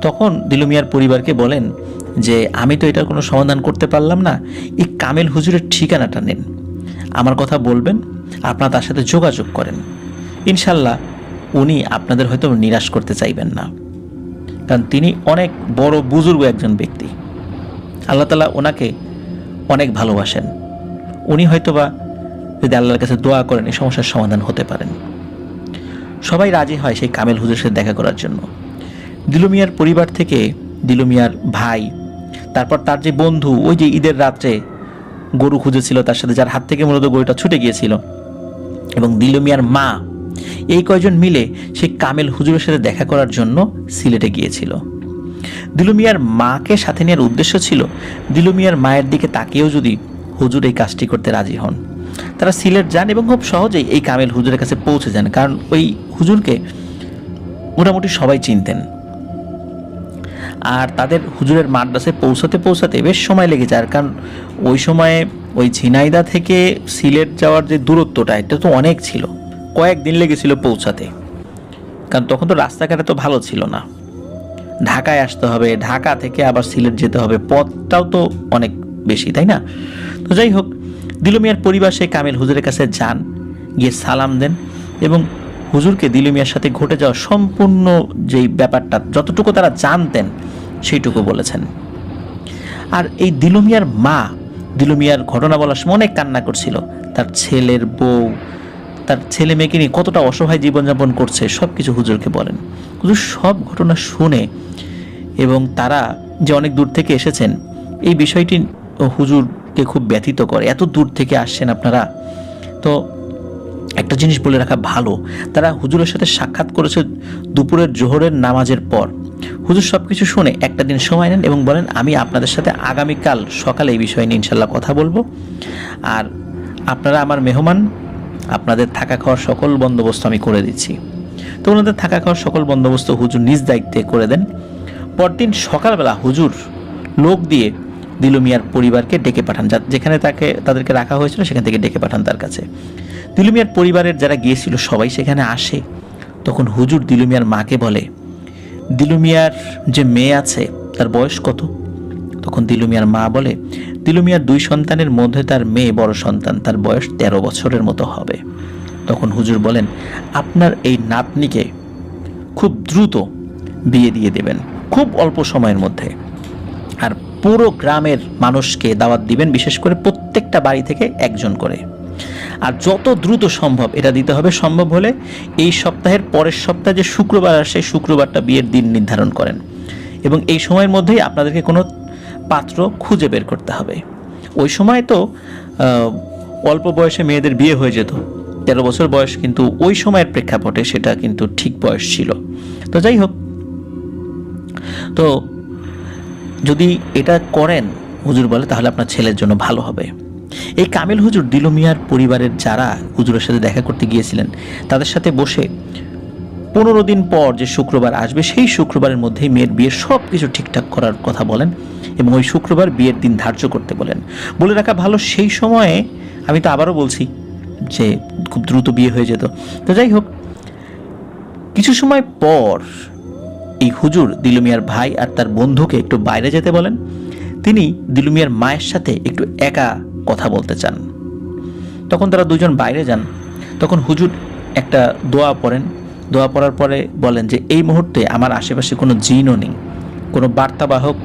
তখন দিলু মিয়ার পরিবারকে বলেন যে আমি তো এটার কোনো সমাধান করতে পারলাম না, এই কামেল হুজুরের ঠিকানাটা নেন, আমার কথা বলবেন, আপনারা তার সাথে যোগাযোগ করেন, ইনশাল্লাহ উনি আপনাদের হয়তো নিরাশ করতে চাইবেন না, কারণ তিনি অনেক বড় বুজুর্গ একজন ব্যক্তি, আল্লাহ তাআলা ওনাকে অনেক ভালোবাসেন, উনি হয়তোবা যদি আল্লাহর কাছে দোয়া করেন এই সমস্যার সমাধান হতে পারেন। সবাই রাজি হয় সেই কামেল হুজুরের সাথে দেখা করার জন্য। দিলু মিয়ার পরিবার থেকে দিলু মিয়ার ভাই, তারপর তার যে বন্ধু ওই যে ঈদের রাত্রে গরু খুঁজেছিল তার সাথে, যার হাত থেকে মূলত গরুটা ছুটে গিয়েছিল, এবং দিলু মিয়ার মা, এই কয়জন মিলে সেই কামেল হুজুরের সাথে দেখা করার জন্য সিলেটে গিয়েছিল। দিলু মিয়ার মাকে সাথে নেওয়ার উদ্দেশ্য ছিল দিলু মিয়ার মায়ের দিকে তাকিয়েও যদি হুজুর এই কাজটি করতে রাজি হন। তারা সিলেট যান এবং খুব সহজেই এই কামেল হুজুরের কাছে পৌঁছে যান, কারণ ওই হুজুরকে মোটামুটি সবাই চিনতেন। আর তাদের হুজুরের মাদ্রাসায় পৌঁছাতে বেশ সময় লেগে যায়, কারণ ওই সময়ে ওই ঝিনাইদহ থেকে সিলেট যাওয়ার যে দূরত্বটা এটা তো অনেক ছিল, কয়েকদিন লেগেছিল পৌঁছাতে, কারণ তখন তো রাস্তাঘাট তো ভালো ছিল না, ঢাকায় আসতে হবে, ঢাকা থেকে আবার সিলেট যেতে হবে, পথটাও তো অনেক বেশি, তাই না? তো যাই হোক, দিলু মিয়ার পরিবার সেই কামেল হুজুরের কাছে যান, গিয়ে সালাম দেন এবং হুজুরকে দিলু মিয়ার সাথে ঘটে যাওয়া সম্পূর্ণ যেই ব্যাপারটা যতটুকু তারা জানতেন সেইটুকু বলেছেন। আর এই দিলু মিয়ার মা দিলু মিয়ার ঘটনা বলার সময় অনেক কান্না করছিল, তার ছেলের বউ, তার ছেলে মেয়েকে নিয়ে কতটা অসহায় জীবনযাপন করছে সব কিছু হুজুরকে বলেন। হুজুর সব ঘটনা শুনে এবং তারা যে অনেক দূর থেকে এসেছেন এই বিষয়টি হুজুরকে খুব ব্যথিত করে, এত দূর থেকে আসছেন আপনারা। তো একটা জিনিস বলে রাখা ভালো, তারা হুজুরের সাথে সাক্ষাৎ করেছে দুপুরের জোহরের নামাজের পর। হুজুর সব কিছু শুনে একটা দিন সময় নেন এবং বলেন আমি আপনাদের সাথে আগামীকাল সকালে এই বিষয় নিয়ে ইনশাল্লাহ কথা বলবো, আর আপনারা আমার মেহমান, আপনাদের থাকা খাওয়ার সকল বন্দোবস্ত আমি করে দিচ্ছি। তো ওনাদের থাকা খাওয়ার সকল বন্দোবস্ত হুজুর নিজ দায়িত্বে করে দেন। পরদিন সকালবেলা হুজুর লোক দিয়ে দিলু মিয়ার পরিবারকে ডেকে পাঠান, যেখানে তাদেরকে রাখা হয়েছিল সেখান থেকে ডেকে পাঠান তার কাছে। দিলু মিয়ার পরিবারের যারা গিয়েছিল সবাই সেখানে আসে। তখন হুজুর দিলু মিয়ার মাকে বলে, দিলু মিয়ার যে মেয়ে আছে তার বয়স কত? তখন দিলু মিয়ার মা বলে, দিলু মিয়ার 2 সন্তানের মধ্যে তার মেয়ে বড় সন্তান, তার বয়স 13 বছরের মতো হবে। তখন হুজুর বলেন, আপনার এই নাতনিকে খুব দ্রুত বিয়ে দিয়ে দেবেন, খুব অল্প সময়ের মধ্যে, আর পুরো গ্রামের মানুষকে দাওয়াত দিবেন, বিশেষ করে প্রত্যেকটা বাড়ি থেকে একজন করে। আর যত দ্রুত সম্ভব এটা দিতে হবে, সম্ভব হলে এই সপ্তাহের পরের সপ্তাহে যে শুক্রবার আসে শুক্রবারটা বিয়ের দিন নির্ধারণ করেন, এবং এই সময়ের মধ্যেই আপনাদেরকে কোনো পাত্র খুঁজে বের করতে হবে। ওই সময় তো অল্প বয়সে মেয়েদের বিয়ে হয়ে যেত, 13 বছর বয়স কিন্তু ওই সময়ের প্রেক্ষাপটে সেটা কিন্তু ঠিক বয়স ছিল। তো যাই হোক, তো যদি এটা করেন হুজুর বলে তাহলে আপনার ছেলের জন্য ভালো হবে। এই কামিল হুজুর দিলু মিয়ার পরিবারের যারা হুজুরের সাথে দেখা করতে গিয়েছিলেন তাদের সাথে বসে 15 দিন পর যে শুক্রবার আসবে সেই শুক্রবারের মধ্যেই মেয়ের বিয়ের সব কিছু ঠিকঠাক করার কথা বলেন, এবং ওই শুক্রবার বিয়ের দিন ধার্য করতে বলেন। বলে রাখা ভালো, সেই সময়ে আমি তো আবারও বলছি যে খুব দ্রুত বিয়ে হয়ে যেত। তো যাই হোক, কিছু সময় পর এই হুজুর দিলু মিয়ার ভাই আর তার বন্ধুকে একটু বাইরে যেতে বলেন। তিনি দিলু মিয়ার মায়ের সাথে একটু একা কথা বলতে চান। তখন তারা দুজন বাইরে যান। তখন হুজুর একটা দোয়া পড়েন। দোয়া পড়ার পরে বলেন যে এই মুহূর্তে আমার আশেপাশে কোনো জিনও নেই, কোনো বার্তাবাহক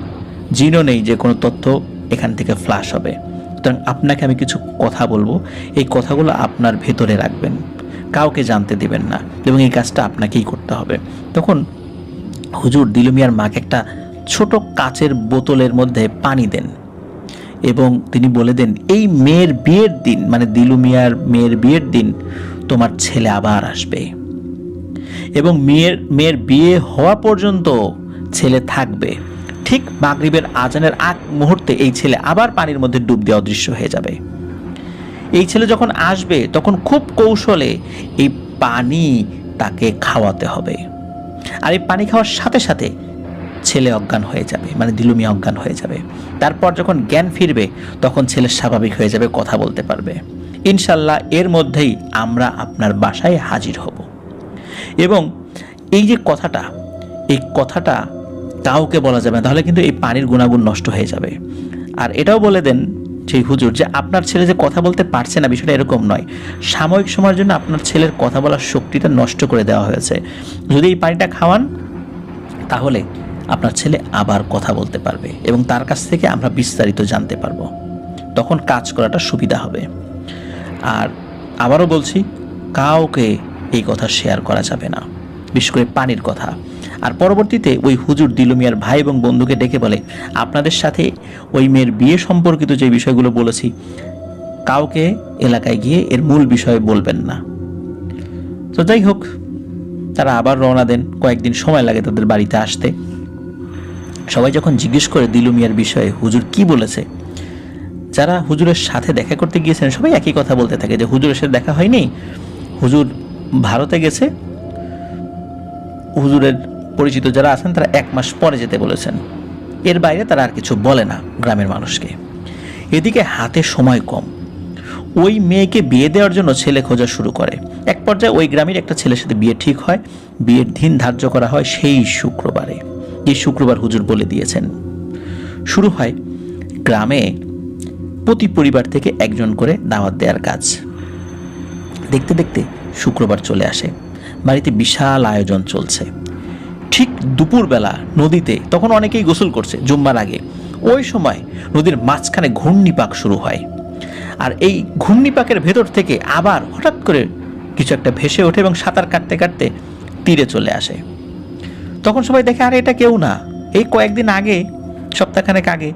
জিনও নেই যে কোনো তথ্য এখান থেকে ফ্ল্যাশ হবে। সুতরাং আপনাকে আমি কিছু কথা বলবো, এই কথাগুলো আপনার ভেতরে রাখবেন, কাউকে জানতে দিবেন না, এবং এই কাজটা আপনাকেই করতে হবে। তখন হুজুর দিলু মিয়ার মাকে একটা ছোট কাচের বোতলের মধ্যে পানি দেন, এবং তিনি বলে দেন, এই মেয়ের বিয়ের দিন, মানে দিলু মিয়ার মেয়ের বিয়ের দিন তোমার ছেলে আবার আসবে, এবং মেয়ের বিয়ে হওয়া পর্যন্ত ছেলে থাকবে। ঠিক মাগরিবের আজানের আগ মুহূর্তে এই ছেলে আবার পানির মধ্যে ডুব দিয়ে অদৃশ্য হয়ে যাবে। এই ছেলে যখন আসবে তখন খুব কৌশলে এই পানি তাকে খাওয়াতে হবে, আর এই পানি খাওয়ার সাথে সাথে ছেলে অজ্ঞান হয়ে যাবে, মানে দিলু মিয়া অজ্ঞান হয়ে যাবে। তারপর যখন জ্ঞান ফিরবে তখন ছেলে স্বাভাবিক হয়ে যাবে, কথা বলতে পারবে। ইনশাল্লাহ এর মধ্যেই আমরা আপনার বাসায় হাজির হব। এবং এই যে কথাটা, এই কথাটা কাউকে বলা যাবে না, তাহলে কিন্তু এই পানির গুণাগুণ নষ্ট হয়ে যাবে। আর এটাও বলে দেন সেই হুজুর যে আপনার ছেলে যে কথা বলতে পারছে না, বিষয়টা এরকম নয়, সাময়িক সময়ের জন্য আপনার ছেলের কথা বলার শক্তিটা নষ্ট করে দেওয়া হয়েছে। যদি এই পানিটা খাওয়ান তাহলে আপনার ছেলে আবার কথা বলতে পারবে, এবং তার কাছ থেকে আমরা বিস্তারিত জানতে পারবো, তখন কাজ করাটা সুবিধা হবে। আর আবারও বলছি, কাউকে এই কথা শেয়ার করা যাবে না, বিশেষ করে পানির কথা। আর পরবর্তীতে ওই হুজুর দিলু মিয়ার ভাই এবং বন্ধুকে ডেকে বলে, আপনাদের সাথে ওই মেয়ের বিয়ে সম্পর্কিত যে বিষয়গুলো বলেছি কাউকে এলাকায় গিয়ে এর মূল বিষয়ে বলবেন না। তো যাই হোক, তারা আবার রওনা দেন। কয়েকদিন সময় লাগে তাদের বাড়িতে আসতে। সবাই যখন জিজ্ঞেস করে দিলু মিয়ার বিষয়ে হুজুর কি বলেছে, যারা হুজুরের সাথে দেখা করতে গিয়েছেন সবাই একই কথা বলতে থাকে যে হুজুরের সাথে দেখা হয়নি, হুজুর ভারতে গেছে, হুজুরের পরিচিত যারা আছেন তারা 1 মাস পরে যেতে বলেছেন। এর বাইরে তারা আর কিছু বলে না গ্রামের মানুষকে। এদিকে হাতে সময় কম, ওই মেয়েকে বিয়ে দেওয়ার জন্য ছেলে খোঁজা শুরু করে। এক পর্যায়ে ওই গ্রামের একটা ছেলের সাথে বিয়ে ঠিক হয়। বিয়ের দিন ধার্য করা হয় সেই শুক্রবারে, এই শুক্রবার হুজুর বলে দিয়েছেন। শুরু হয় গ্রামে প্রতি পরিবার থেকে একজন করে দাওয়াত দেওয়ার কাজ। দেখতে দেখতে শুক্রবার চলে আসে, বাড়িতে বিশাল আয়োজন চলছে। ঠিক দুপুরবেলা নদীতে তখন অনেকেই গোসল করছে জুম্মার আগে, ওই সময় নদীর মাঝখানে ঘূর্ণিপাক শুরু হয়। আর এই ঘূর্ণিপাকের ভেতর থেকে আবার হঠাৎ করে কিছু একটা ভেসে ওঠে এবং সাঁতার কাটতে কাটতে তীরে চলে আসে। তখন সবাই দেখে, আরে এটা কেউ না, এই কয়েকদিন আগে, সপ্তাহখানেক আগে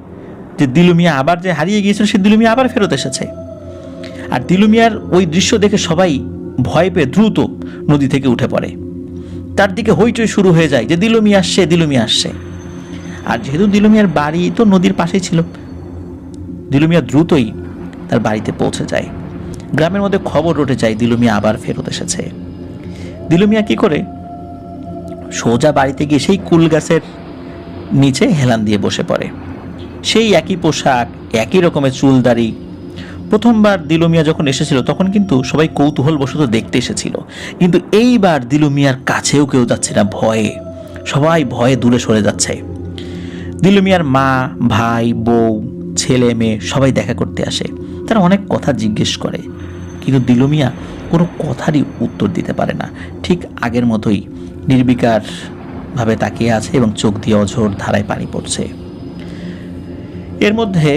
যে দিলু মিয়া আবার যে হারিয়ে গিয়েছিল সে দিলু মিয়া আবার ফেরত এসেছে। আর দিলু মিয়ার ওই দৃশ্য দেখে সবাই ভয় পেয়ে দ্রুত নদী থেকে উঠে পড়ে। তার দিকে হইচই শুরু হয়ে যায় যে দিলু মিয়া আসছে, দিলু মিয়া আসছে। আর যেহেতু দিলু মিয়ার বাড়ি তো নদীর পাশেই ছিল, দিলু মিয়া দ্রুতই তার বাড়িতে পৌঁছে যায়। গ্রামের মধ্যে খবর উঠে যায় দিলু মিয়া আবার ফেরত এসেছে। দিলু মিয়া কি করে, সোজা বাড়িতে গিয়ে সেই কুল গাছের নিচে হেলান দিয়ে বসে পড়ে। সেই একই পোশাক, একই রকমের চুলদাড়ি। প্রথমবার দিলু মিয়া যখন এসেছিল তখন কিন্তু সবাই কৌতূহলবশত দেখতে এসেছিল, কিন্তু এইবার দিলু মিয়ার কাছেও কেউ যাচ্ছে না ভয়ে। সবাই ভয়ে দূরে সরে যাচ্ছে। দিলু মিয়ার মা, ভাই, বউ, ছেলে মেয়ে সবাই দেখা করতে আসে। তারা অনেক কথা জিজ্ঞেস করে, কিন্তু দিলু মিয়া কোনো কথারই উত্তর দিতে পারে না। ঠিক আগের মতোই নির্বিকারভাবে তাকিয়ে আছে এবং চোখ দিয়ে অঝোর ধারায় পানি পড়ছে। এর মধ্যে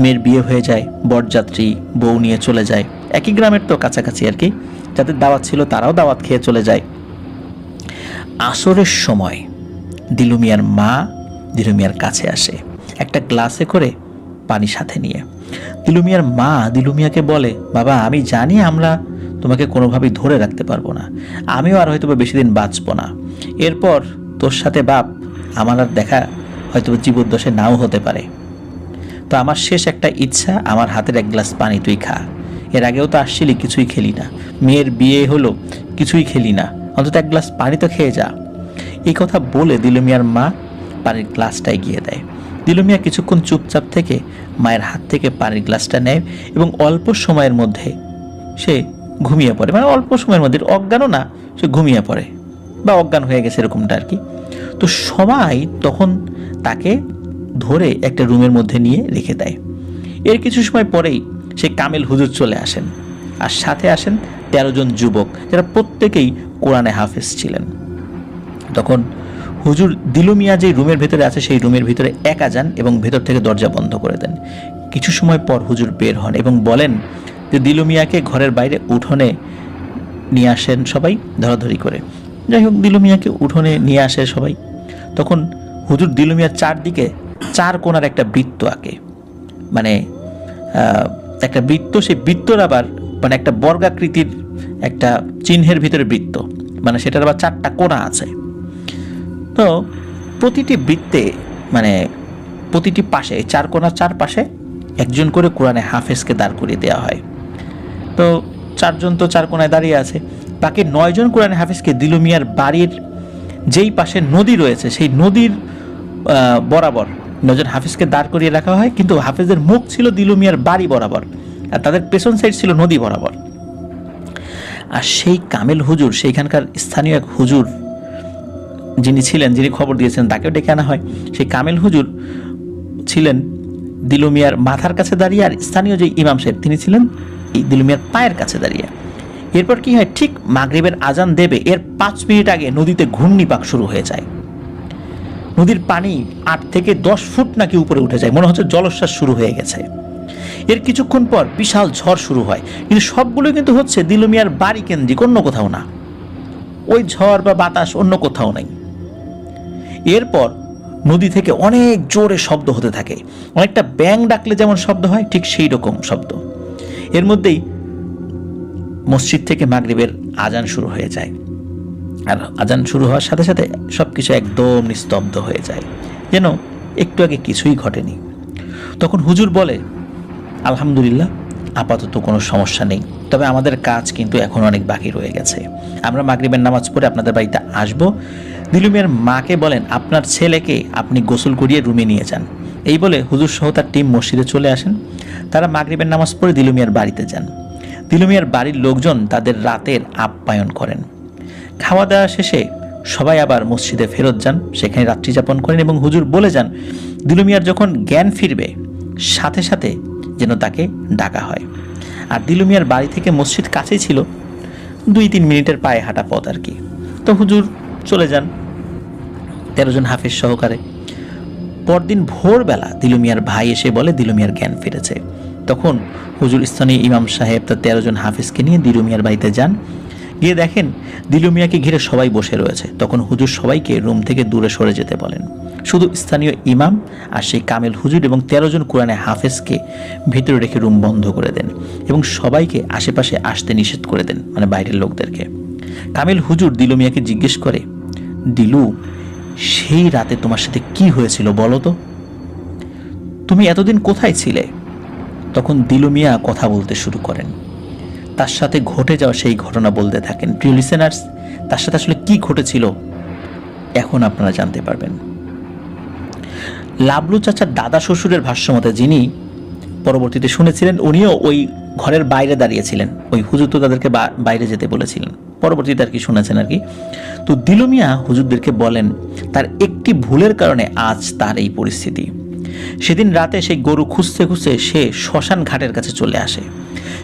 মেয়ের বিয়ে হয়ে যায়, বরযাত্রী বউ নিয়ে চলে যায়। একই গ্রামের তো কাছাকাছি আর কি, যাদের দাওয়াত ছিল তারাও দাওয়াত খেয়ে চলে যায়। আসরের সময় দিলু মিয়ার মা দিলু মিয়ার কাছে আসে একটা গ্লাসে করে পানি সাথে নিয়ে। দিলু মিয়ার মা দিলু মিয়াকে বলে, বাবা আমি জানি আমরা তোমাকে কোনোভাবেই ধরে রাখতে পারবো না, আমিও আর হয়তো বেশি দিন বাঁচবো না, এরপর তোর সাথে বাপ আমার আর দেখা হয়তো জীবদ্দশে নাও হতে পারে, তো আমার শেষ একটা ইচ্ছা, আমার হাতের এক গ্লাস পানি তুই খা। এর আগেও তো আসছিলি, কিছুই খেলি না, মেয়ের বিয়ে হলো কিছুই খেলি না, অন্তত এক গ্লাস পানি তো খেয়ে যা। এই কথা বলে দিলু মিয়ার মা পানির গ্লাসটা এগিয়ে দেয়। দিলু মিয়া কিছুক্ষণ চুপচাপ থেকে মায়ের হাত থেকে পানির গ্লাসটা নেয় এবং অল্প সময়ের মধ্যে সে ঘুমিয়ে পড়ে। মানে অল্প সময়ের মধ্যে, অজ্ঞানও না, সে ঘুমিয়ে পড়ে বা অজ্ঞান হয়ে গেছে এরকমটা আর কি। তো সবাই তখন তাকে ধরে একটা রুমের মধ্যে নিয়ে রেখে দেয়। এর কিছু সময় পরেই সে কামেল হুজুর চলে আসেন, আর সাথে আসেন 13 জন যুবক, যারা প্রত্যেকেই কোরআনে হাফেজ ছিলেন। তখন হুজুর দিলু মিয়া যে রুমের ভেতরে আছে সেই রুমের ভিতরে একা যান এবং ভেতর থেকে দরজা বন্ধ করে দেন। কিছু সময় পর হুজুর বের হন এবং বলেন যে দিলু মিয়াকে ঘরের বাইরে উঠোনে নিয়ে আসেন সবাই ধরাধরি করে। যাই হোক, দিলু মিয়াকে উঠোনে নিয়ে আসে সবাই। তখন হুজুর দিলু মিয়ার চারদিকে 4 কোণার একটা বৃত্ত আঁকে, মানে একটা বৃত্ত, সেই বৃত্তর আবার মানে একটা বর্গাকৃতির একটা চিহ্নের ভিতরে বৃত্ত, মানে সেটার আবার 4টা কোণা আছে। তো প্রতিটি বৃত্তে মানে প্রতিটি পাশে 4 কোণার 4 পাশে একজন করে কোরআনে হাফেজকে দাঁড় করিয়ে দেওয়া হয়। তো 4 জন তো 4 কোণায় দাঁড়িয়ে আছে, বাকি 9 জন কোরআনে হাফেজকে দিলু মিয়ার বাড়ির যেই পাশে নদী রয়েছে সেই নদীর বরাবর 9 জন হাফেজকে দাঁড় করিয়ে রাখা হয়, কিন্তু হাফেজের মুখ ছিল দিলু মিয়ার বাড়ি বরাবর আর তাদের পেছন সাইড ছিল নদী বরাবর। আর সেই কামেল হুজুর, সেইখানকার স্থানীয় এক হুজুর যিনি ছিলেন, যিনি খবর দিয়েছেন, তাকেও ডেকে আনা হয়। সেই কামেল হুজুর ছিলেন দিলু মিয়ার মাথার কাছে দাঁড়িয়ে, আর স্থানীয় যে ইমাম সাহেব তিনি ছিলেন এই দিলু মিয়ার পায়ের কাছে দাঁড়িয়ে। এরপর কি হয়, ঠিক মাগরিবের আজান দেবে এর 5 মিনিট আগে নদীতে ঘূর্ণিপাক শুরু হয়ে যায়। নদীর পানি 8 থেকে 10 ফুট নাকি উপরে উঠে যায়, মনে হচ্ছে জলোচ্ছ্বাস শুরু হয়ে গেছে। এর কিছুক্ষণ পর বিশাল ঝড় শুরু হয়, কিন্তু সবগুলো কিন্তু হচ্ছে দিলু মিয়ার বাড়ি কেন্দ্রিক, অন্য কোথাও না। ওই ঝড় বা বাতাস অন্য কোথাও নাই। এরপর নদী থেকে অনেক জোরে শব্দ হতে থাকে, অনেকটা ব্যাঙ ডাকলে যেমন শব্দ হয় ঠিক সেই রকম শব্দ। এর মধ্যেই মসজিদ থেকে মাগরিবের আজান শুরু হয়ে যায়, আর আজান শুরু হওয়ার সাথে সাথে সবকিছু একদম নিস্তব্ধ হয়ে যায়, যেন একটু আগে কিছুই ঘটেনি। তখন হুজুর বলে, আলহামদুলিল্লাহ, আপাতত কোনো সমস্যা নেই, তবে আমাদের কাজ কিন্তু এখন অনেক বাকি রয়ে গেছে। আমরা মাগরিবের নামাজ পড়ে আপনাদের বাড়িতে আসব। দিলু মিয়ার মাকে বলেন, আপনার ছেলেকে আপনি গোসল করিয়ে রুমে নিয়ে যান। এই বলে হুজুর সহ তার টিম মসজিদে চলে আসেন। তারা মাগরিবের নামাজ পড়ে দিলু মিয়ার বাড়িতে যান। দিলু মিয়ার বাড়ির লোকজন তাদের রাতের আপ্যায়ন করেন। খাওয়া দাওয়া শেষে সবাই আবার মসজিদে ফেরত যান, সেখানে রাত্রি যাপন করেন এবং হুজুর বলে যান দিলু মিয়ার যখন জ্ঞান ফিরবে সাথে সাথে যেন তাকে ডাকা হয়। আর দিলু মিয়ার বাড়ি থেকে মসজিদ কাছেই ছিল, 2-3 মিনিটের পায়ে হাঁটা পথ আর কি। তো হুজুর চলে যান 13 জন হাফেজ সহকারে। পরদিন ভোরবেলা দিলু মিয়ার ভাই এসে বলে দিলু মিয়ার জ্ঞান ফিরেছে। তখন হুজুর স্থানীয় ইমাম সাহেব তার 13 জন হাফেজকে নিয়ে দিলু মিয়ার বাড়িতে যান। গিয়ে দেখেন দিলু মিয়াকে ঘিরে সবাই বসে রয়েছে। তখন হুজুর সবাইকে রুম থেকে দূরে সরে যেতে বলেন। শুধু স্থানীয় ইমাম আর সেই কামেল হুজুর এবং 13 জন কোরআনে হাফেজকে ভেতরে রেখে রুম বন্ধ করে দেন এবং সবাইকে আশেপাশে আসতে নিষেধ করে দেন, মানে বাইরের লোকদেরকে। কামেল হুজুর দিলু মিয়াকে জিজ্ঞেস করে, দিলু, সেই রাতে তোমার সাথে কি হয়েছিল বলো তো? তুমি এতদিন কোথায় ছিলে? তখন দিলু মিয়া কথা বলতে শুরু করেন, তার সাথে ঘটে যাওয়া সেই ঘটনা বলতে থাকেন। প্রিয় লিসেনার্স, তার সাথে আসলে কি ঘটেছিল এখন আপনারা জানতে পারবেন। লাবলু চাচার দাদা শ্বশুরের ভাষ্যমতে, যিনি পরবর্তীতে শুনেছিলেন, উনিও ওই ঘরের বাইরে দাঁড়িয়েছিলেন। ওই হুজুর তো তাদেরকে বাইরে যেতে বলেছিলেন, পরবর্তীতে আর কি শুনেছেন আর কি। তো দিলু মিয়া হুজুরদেরকে বলেন তার একটি ভুলের কারণে আজ তার এই পরিস্থিতি। সেদিন রাতে সেই গরু খুঁজতে খুঁজতে সে শ্মশান ঘাটের কাছে চলে আসে।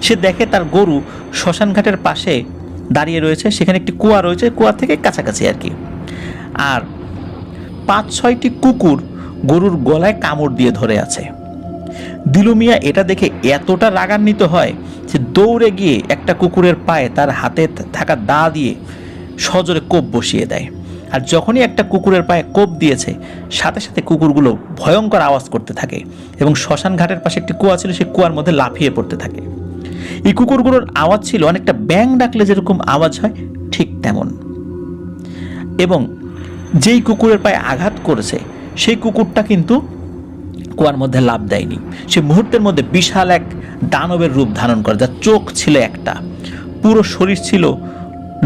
সে দেখে তার গরু শ্মশান ঘাটের পাশে দাঁড়িয়ে রয়েছে, সেখানে একটি কুয়া রয়েছে, কুয়া থেকে কাছাকাছি আর কি। আর 5-6টি কুকুর গরুর গলায় কামড় দিয়ে ধরে আছে। দিলু মিয়া এটা দেখে এতটা রাগান্বিত হয় যে দৌড়ে গিয়ে একটা কুকুরের পায়ে তার হাতে থাকা দা দিয়ে সজোরে কোপ বসিয়ে দেয়। আর যখনই একটা কুকুরের পায়ে কোপ দিয়েছে, সাথে সাথে কুকুরগুলো ভয়ঙ্কর আওয়াজ করতে থাকে এবং শ্মশান ঘাটের পাশে একটি কুয়া ছিল, সেই কুয়ার মধ্যে লাফিয়ে পড়তে থাকে। এই কুকুরগুলোর আওয়াজ ছিল অনেকটা ব্যাং ডাকলে যেরকম আওয়াজ হয় ঠিক তেমন। এবং যেই কুকুরের পায়ে আঘাত করেছে সেই কুকুরটা কিন্তু কুয়ার মধ্যে লাফ দেয়নি, সে মুহূর্তের মধ্যে বিশাল এক দানবের রূপ ধারণ করে, যার চোখ ছিল একটা, পুরো শরীর ছিল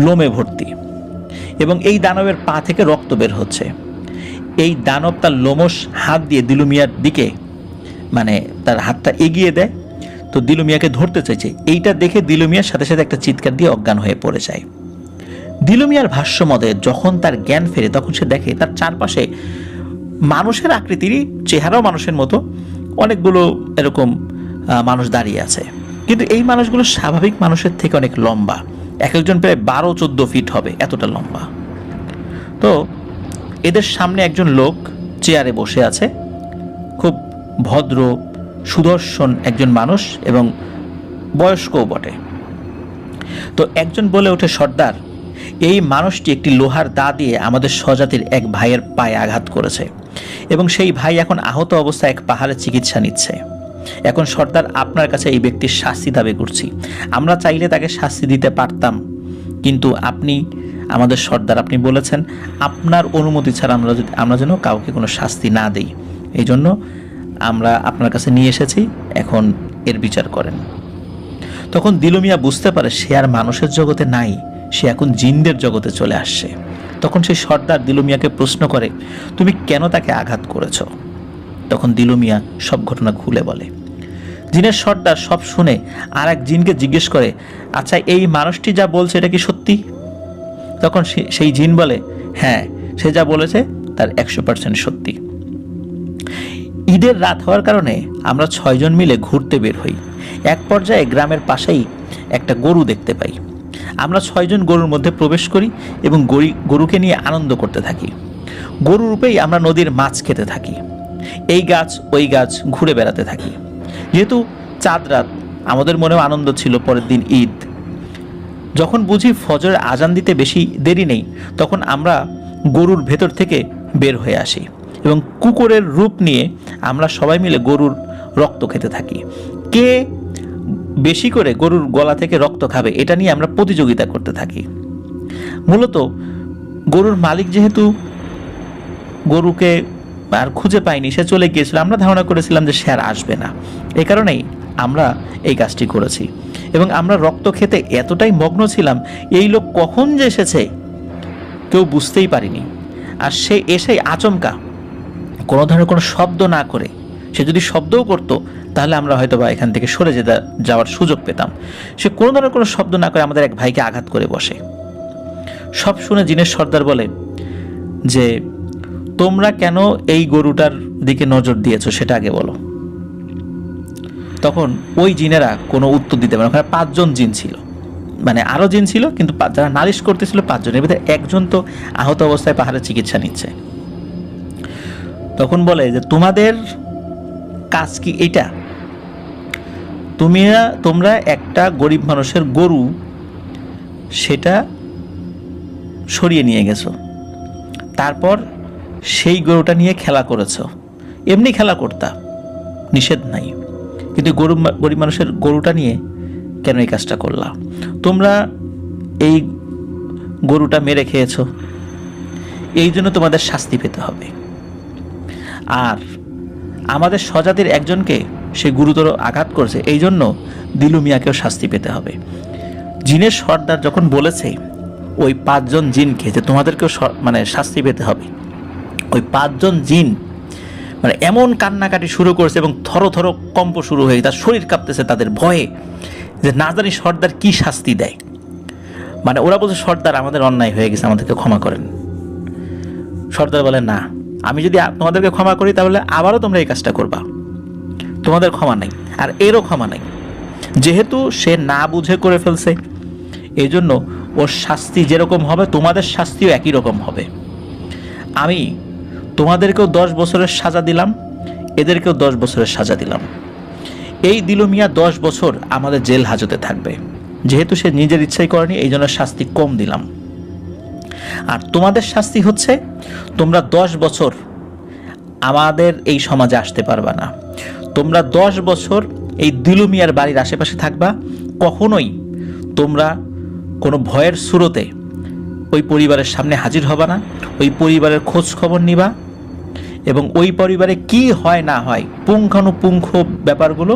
লোমে ভর্তি এবং এই দানবের পা থেকে রক্ত বের হচ্ছে। এই দানব তার লোমশ হাত দিয়ে দিলু মিয়ার দিকে মানে তার হাতটা এগিয়ে দেয়। তো দিলু মিয়াকে ধরতে চাইছে, এইটা দেখে দিলু মিয়ার সাথে সাথে একটা চিৎকার দিয়ে অজ্ঞান হয়ে পড়ে যায়। দিলু মিয়ার ভাষ্য মতে যখন তার জ্ঞান ফেরে তখন সে দেখে তার চারপাশে মানুষের আকৃতিরই, চেহারাও মানুষের মতো অনেকগুলো এরকম মানুষ দাঁড়িয়ে আছে, কিন্তু এই মানুষগুলো স্বাভাবিক মানুষের থেকে অনেক লম্বা, এক একজন প্রায় 12-14 ফিট হবে, এতটা লম্বা। তো এদের সামনে একজন লোক চেয়ারে বসে আছে, খুব ভদ্র সুদর্শন একজন মানুষ এবং বয়স্কও বটে। তো একজন বলে ওঠে, সর্দার, এই মানুষটি একটি লোহার দা দিয়ে আমাদের স্বজাতির এক ভাইয়ের পায়ে আঘাত করেছে এবং সেই ভাই এখন আহত অবস্থায় এক পাহাড়ে চিকিৎসা নিচ্ছে। এখন সর্দার, আপনার কাছে এই ব্যক্তির শাস্তি দাবি করছি। আমরা চাইলে তাকে শাস্তি দিতে পারতাম, কিন্তু আপনি আমাদের সর্দার, আপনি বলেছেন আপনার অনুমতি ছাড়া আমরা যেন কাউকে কোনো শাস্তি না দিই, এই জন্য আমরা আপনার কাছে নিয়ে এসেছি, এখন এর বিচার করেন। তখন দিলু মিয়া বুঝতে পারে সে আর মানুষের জগতে নাই, সে এখন জিনদের জগতে চলে আসছে। তখন সেই সর্দার দিলু মিয়াকে প্রশ্ন করে, তুমি কেন তাকে আঘাত করেছ? তখন দিলু মিয়া সব ঘটনা খুলে বলে। জিনের সর্দার সব শুনে আর এক জিনকে জিজ্ঞেস করে, আচ্ছা এই মানুষটি যা বলছে এটা কি সত্যি? তখন সেই জিন বলে, হ্যাঁ, সে যা বলেছে তার 100% সত্যি। ঈদের রাত হওয়ার কারণে আমরা 6 জন মিলে ঘুরতে বের হই। এক পর্যায়ে গ্রামের পাশেই একটা গরু দেখতে পাই। আমরা 6 জন গরুর মধ্যে প্রবেশ করি এবং গরুকে নিয়ে আনন্দ করতে থাকি। গরু রূপেই আমরা নদীর মাছ খেতে থাকি, এই গাছ ওই গাছ ঘুরে বেড়াতে থাকি। যেহেতু চাঁদ রাত, আমাদের মনেও আনন্দ ছিল পরের দিন ঈদ। যখন বুঝি ফজরের আজান দিতে বেশি দেরি নেই, তখন আমরা গরুর ভেতর থেকে বের হয়ে আসি এবং কুকুরের রূপ নিয়ে আমরা সবাই মিলে গরুর রক্ত খেতে থাকি। কে বেশি করে গরুর গলা থেকে রক্ত খাবে এটা নিয়ে আমরা প্রতিযোগিতা করতে থাকি। মূলত গরুর মালিক যেহেতু গরুকে আর খুঁজে পাইনি, সে চলে গিয়েছিল, আমরা ধারণা করেছিলাম যে সে আর আসবে না, এই কারণেই আমরা এই কাজটি করেছি। এবং আমরা রক্ত খেতে এতটাই মগ্ন ছিলাম, এই লোক কখন যে এসেছে কেউ বুঝতেই পারিনি। আর সে এসেই আচমকা কোনো ধরনের কোনো শব্দ না করে, সে যদি শব্দও করতো তাহলে আমরা হয়তো বা এখান থেকে সরে যাওয়ার সুযোগ পেতাম, সে কোনো ধরনের কোনো শব্দ না করে আমাদের এক ভাইকে আঘাত করে বসে। সব শুনে জিনের সর্দার বলে যে, তোমরা কেন এই গরুটার দিকে নজর দিয়েছো সেটা আগে বলো। তখন ওই জিনেরা কোনো উত্তর দিতে পারে না। ওখানে 5 জন জিন ছিল, মানে আরও জিন ছিল, কিন্তু যারা নালিশ করতেছিল 5 জনের ভিতরে একজন তো আহত অবস্থায় পাহাড়ে চিকিৎসা নিচ্ছে। তখন বলে যে, তোমাদের কাজ কি এটা? তোমরা একটা গরিব মানুষের গরু সেটা সরিয়ে নিয়ে গেছো, তারপর সেই গরুটা নিয়ে খেলা করেছো। এমনি খেলা করতা, নিষেধ নাই, কিন্তু গরিব মানুষের গরুটা নিয়ে কেন এই কাজটা করলা? তোমরা এই গরুটা মেরে খেয়েছো, এই জন্য তোমাদের শাস্তি পেতে হবে। আর আমাদের স্বজাতির একজনকে সে গুরুতর আঘাত করেছে, এই জন্য দিলু মিয়াকেও শাস্তি পেতে হবে। জিনের সর্দার যখন বলেছে ওই 5 জন জিনকে যে তোমাদেরকেও মানে শাস্তি পেতে হবে, ওই 5 জন জিন মানে এমন কান্নাকাটি শুরু করেছে এবং থরো থরো কম্প শুরু হয়ে তার শরীর কাঁপতেছে তাদের ভয়ে, যে না জানি সর্দার কি শাস্তি দেয়। মানে ওরা বলছে সর্দার আমাদের অন্যায় হয়ে গেছে, আমাদেরকে ক্ষমা করেন। সর্দার বলে না, আমি যদি তোমাদেরকে ক্ষমা করি তাহলে আবারও তোমরা এই কাজটা করবা, তোমাদের ক্ষমা নাই আর এরও ক্ষমা নাই। যেহেতু সে না বুঝে করে ফেলছে, এই জন্য ওর শাস্তি যেরকম হবে তোমাদের শাস্তিও একই রকম হবে। আমি তোমাদেরকেও 10 বছরের সাজা দিলাম, এদেরকেও 10 বছরের সাজা দিলাম। এই দিলু মিয়া 10 বছর আমাদের জেল হাজতে থাকবে, যেহেতু সে নিজের ইচ্ছাই করেনি, এই জন্য শাস্তি কম দিলাম। আর তোমাদের শাস্তি হচ্ছে তোমরা 10 বছর আমাদের এই সমাজে আসতে পারবা না, তোমরা 10 বছর এই দিলু মিয়ার বাড়ির আশেপাশে থাকবা, কখনোই তোমরা কোনো ভয়ের সুরতে ওই পরিবারের সামনে হাজির হবা না, ওই পরিবারের খোঁজ খবর নিবা এবং ওই পরিবারে কি হয় না হয় পুঙ্খানুপুঙ্খ ব্যাপারগুলো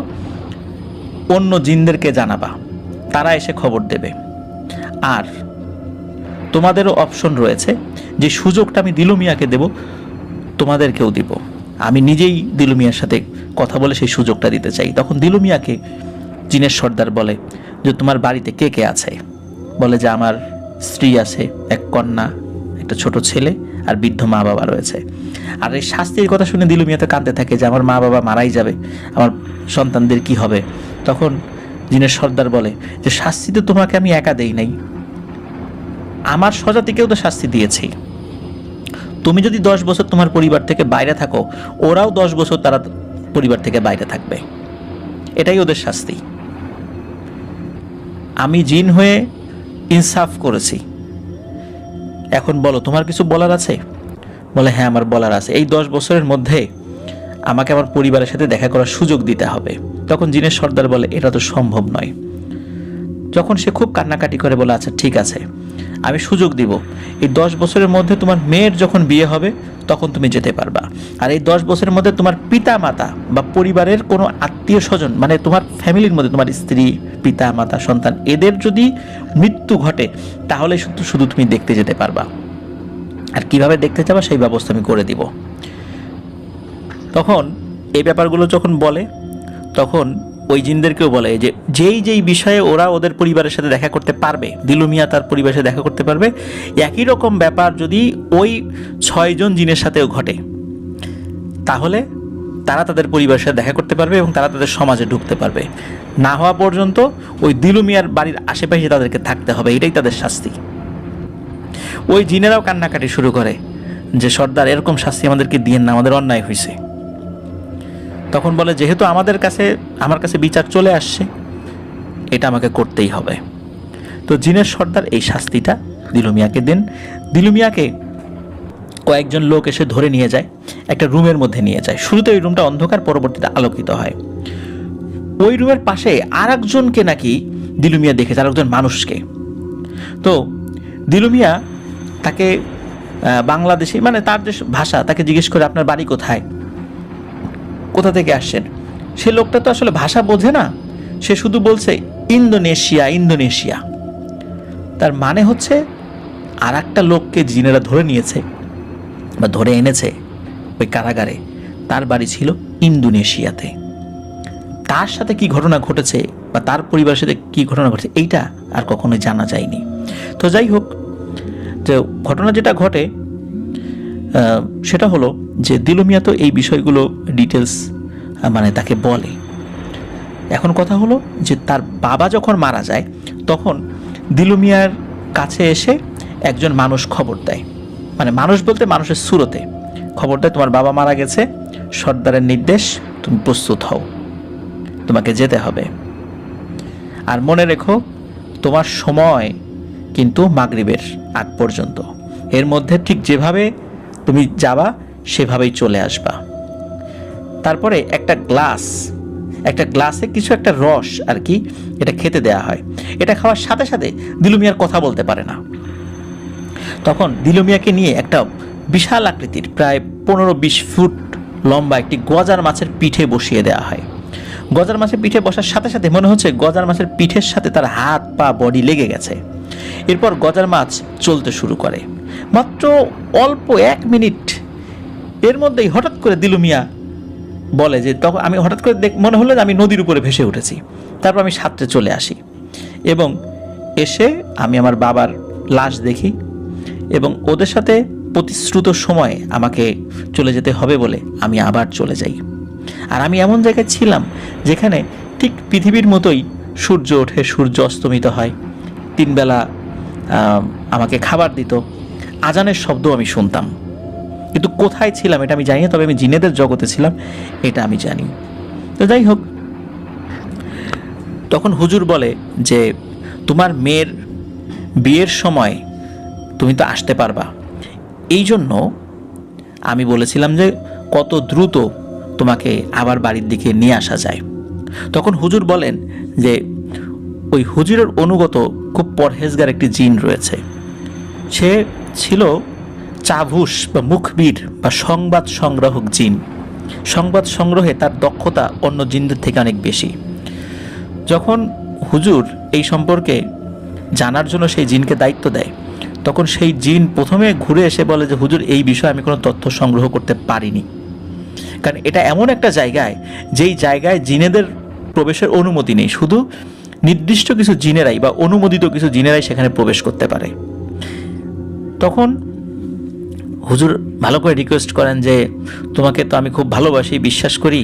অন্য জিনদেরকে জানাবা, তারা এসে খবর দেবে। আর তোমাদেরও অপশন রয়েছে, যে সুযোগটা আমি দিলু মিয়াকে দেব তোমাদেরকেও দিব। আমি নিজেই দিলু মিয়ার সাথে কথা বলে সেই সুযোগটা দিতে চাই। তখন দিলু মিয়াকে জিনের সর্দার বলে যে তোমার বাড়িতে কে কে আছে? বলে যে আমার স্ত্রী আছে, এক কন্যা, একটা ছোট ছেলে আর বৃদ্ধ মা বাবা রয়েছে। আর এই শাস্তির কথা শুনে দিলু মিয়া তো কাঁদতে থাকে যে আমার মা বাবা মারাই যাবে, আমার সন্তানদের কি হবে? তখন জিনের সর্দার বলে যে শাস্তি তো তোমাকে আমি একা দেই নাই, আমার স্বজাতিকেও তো শাস্তি দিয়েছি। তুমি যদি 10 বছর তোমার পরিবার থেকে বাইরে থাকো, ওরাও 10 বছর তারা পরিবার থেকে বাইরে থাকবে, এটাই ওদের শাস্তি। আমি জিন হয়ে ইনসাফ করেছি, এখন বলো তোমার কিছু বলার আছে? বলে হ্যাঁ আমার বলার আছে, এই 10 বছরের মধ্যে আমাকে আমার পরিবারের সাথে দেখা করার সুযোগ দিতে হবে। তখন জিনের সর্দার বলে এটা তো সম্ভব নয়। যখন সে খুব কান্নাকাটি করে বলে আচ্ছা ঠিক আছে আমি সুযোগ দিব, এই 10 বছরের মধ্যে তোমার মেয়ের যখন বিয়ে হবে তখন তুমি যেতে পারবা। আর এই 10 বছরের মধ্যে তোমার পিতা মাতা বা পরিবারের কোনো আত্মীয় স্বজন, মানে তোমার ফ্যামিলির মধ্যে তোমার স্ত্রী, পিতা মাতা, সন্তান, এদের যদি মৃত্যু ঘটে তাহলে শুধু তুমি দেখতে যেতে পারবা। আর কিভাবে দেখতে যাবা সেই ব্যবস্থা আমি করে দিব। তখন এই ব্যাপারগুলো যখন বলে তখন ওই জিনদেরকেও বলে যে যেই বিষয়ে ওরা ওদের পরিবারের সাথে দেখা করতে পারবে, দিলু মিয়া তার পরিবারের সাথে দেখা করতে পারবে, একই রকম ব্যাপার যদি ওই 6 জন জিনের সাথেও ঘটে তাহলে তারা তাদের পরিবারের সাথে দেখা করতে পারবে এবং তারা তাদের সমাজে ঢুকতে পারবে। না হওয়া পর্যন্ত ওই দিলু মিয়ার বাড়ির আশেপাশে তাদেরকে থাকতে হবে, এটাই তাদের শাস্তি। ওই জিনেরাও কান্নাকাটি শুরু করে যে সর্দার এরকম শাস্তি আমাদেরকে দিয়েন না, আমাদের অন্যায় হয়েছে। তখন বলে যেহেতু আমার কাছে বিচার চলে আসছে, এটা আমাকে করতেই হবে। তো জিনের সর্দার এই শাস্তিটা দিলু মিয়াকে দেন। দিলু মিয়াকে কয়েকজন লোক এসে ধরে নিয়ে যায়, একটা রুমের মধ্যে নিয়ে যায়। শুরুতে ওই রুমটা অন্ধকার, পরবর্তীতে আলোকিত হয়। ওই রুমের পাশে আর একজনকে নাকি দিলু মিয়া দেখেছে, আর একজন মানুষকে। তো দিলু মিয়া তাকে বাংলাদেশি, মানে তার যে ভাষা, তাকে জিজ্ঞেস করে আপনার বাড়ি কোথায়, কোথা থেকে আসছেন? সে লোকটা তো আসলে ভাষা বোঝে না, সে শুধু বলছে ইন্দোনেশিয়া ইন্দোনেশিয়া। তার মানে হচ্ছে আর একটা লোককে জিনেরা ধরে নিয়েছে বা ধরে এনেছে ওই কারাগারে, তার বাড়ি ছিল ইন্দোনেশিয়াতে। তার সাথে কি ঘটনা ঘটেছে বা তার পরিবারের সাথে কি ঘটনা ঘটেছে এইটা আর কখনোই জানা যায়নি। তো যাই হোক, যে ঘটনা যেটা ঘটে সেটা হলো যে দিলু মিয়া তো এই বিষয়গুলো ডিটেলস মানে তাকে বলে। এখন কথা হলো যে তার বাবা যখন মারা যায় তখন দিলু মিয়ার কাছে এসে একজন মানুষ খবর দেয়, মানে মানুষ বলতে মানুষের সুরতে খবর দেয় তোমার বাবা মারা গেছে, সর্দারের নির্দেশ তুমি প্রস্তুত হও, তোমাকে যেতে হবে। আর মনে রেখো তোমার সময় কিন্তু মাগরিবের আগ পর্যন্ত, এর মধ্যে ঠিক যেভাবে তুমি যাবা সেভাবেই চলে আসবা। তারপরে একটা গ্লাসে কিছু একটা রস আর কি, এটা খেতে দেয়া হয়। এটা খাওয়ার সাথে সাথে দিলু মিয়ার কথা বলতে পারে না। তখন দিলু মিয়াকে নিয়ে একটা বিশাল আকৃতির প্রায় 15-20 ফুট লম্বা একটি গজার মাছের পিঠে বসিয়ে দেওয়া হয়। গজার মাছের পিঠে বসার সাথে সাথে মনে হচ্ছে গজার মাছের পিঠের সাথে তার হাত পা বডি লেগে গেছে। এরপর গজার মাছ চলতে শুরু করে। মাত্র অল্প 1 মিনিট এর মধ্যেই হঠাৎ করে দিলু মিয়া বলে যে তখন আমি হঠাৎ করে মনে হলো যে আমি নদীর উপরে ভেসে উঠেছি। তারপর আমি সাঁতরে চলে আসি এবং এসে আমি আমার বাবার লাশ দেখি এবং ওদের সাথে প্রতিশ্রুত সময়ে আমাকে চলে যেতে হবে বলে আমি আবার চলে যাই। আর আমি এমন জায়গায় ছিলাম যেখানে ঠিক পৃথিবীর মতোই সূর্য ওঠে, সূর্য অস্তমিত হয়, 3 বেলা আমাকে খাবার দিত, আজানের শব্দ আমি শুনতাম। কিন্তু কোথায় ছিলাম এটা আমি জানি না, তবে আমি জিনেদের জগতে ছিলাম এটা আমি জানি। তো যাই হোক, তখন হুজুর বলে যে তোমার মেয়ের বিয়ের সময় তুমি তো আসতে পারবা, এই জন্য আমি বলেছিলাম যে কত দ্রুত তোমাকে আবার বাড়ির দিকে নিয়ে আসা যায়। তখন হুজুর বলেন যে ওই হুজুরের অনুগত খুব পরহেজগার একটি জিন রয়েছে, সে ছিল চাভুস বা মুখবির বা সংবাদ সংগ্রাহক জিন। সংবাদ সংগ্রহে তার দক্ষতা অন্য জিনদের থেকে অনেক বেশি। যখন হুজুর এই সম্পর্কে জানার জন্য সেই জিনকে দায়িত্ব দেয়, তখন সেই জিন প্রথমে ঘুরে এসে বলে যে হুজুর এই বিষয়ে আমি কোনো তথ্য সংগ্রহ করতে পারিনি, কারণ এটা এমন একটা জায়গায় যেই জায়গায় জিনেদের প্রবেশের অনুমতি নেই, শুধু নির্দিষ্ট কিছু জিনেরাই বা অনুমোদিত কিছু জিনেরাই সেখানে প্রবেশ করতে পারে। তখন হুজুর ভালো করে রিকোয়েস্ট করেন যে তোমাকে তো আমি খুব ভালোবাসি, বিশ্বাস করি,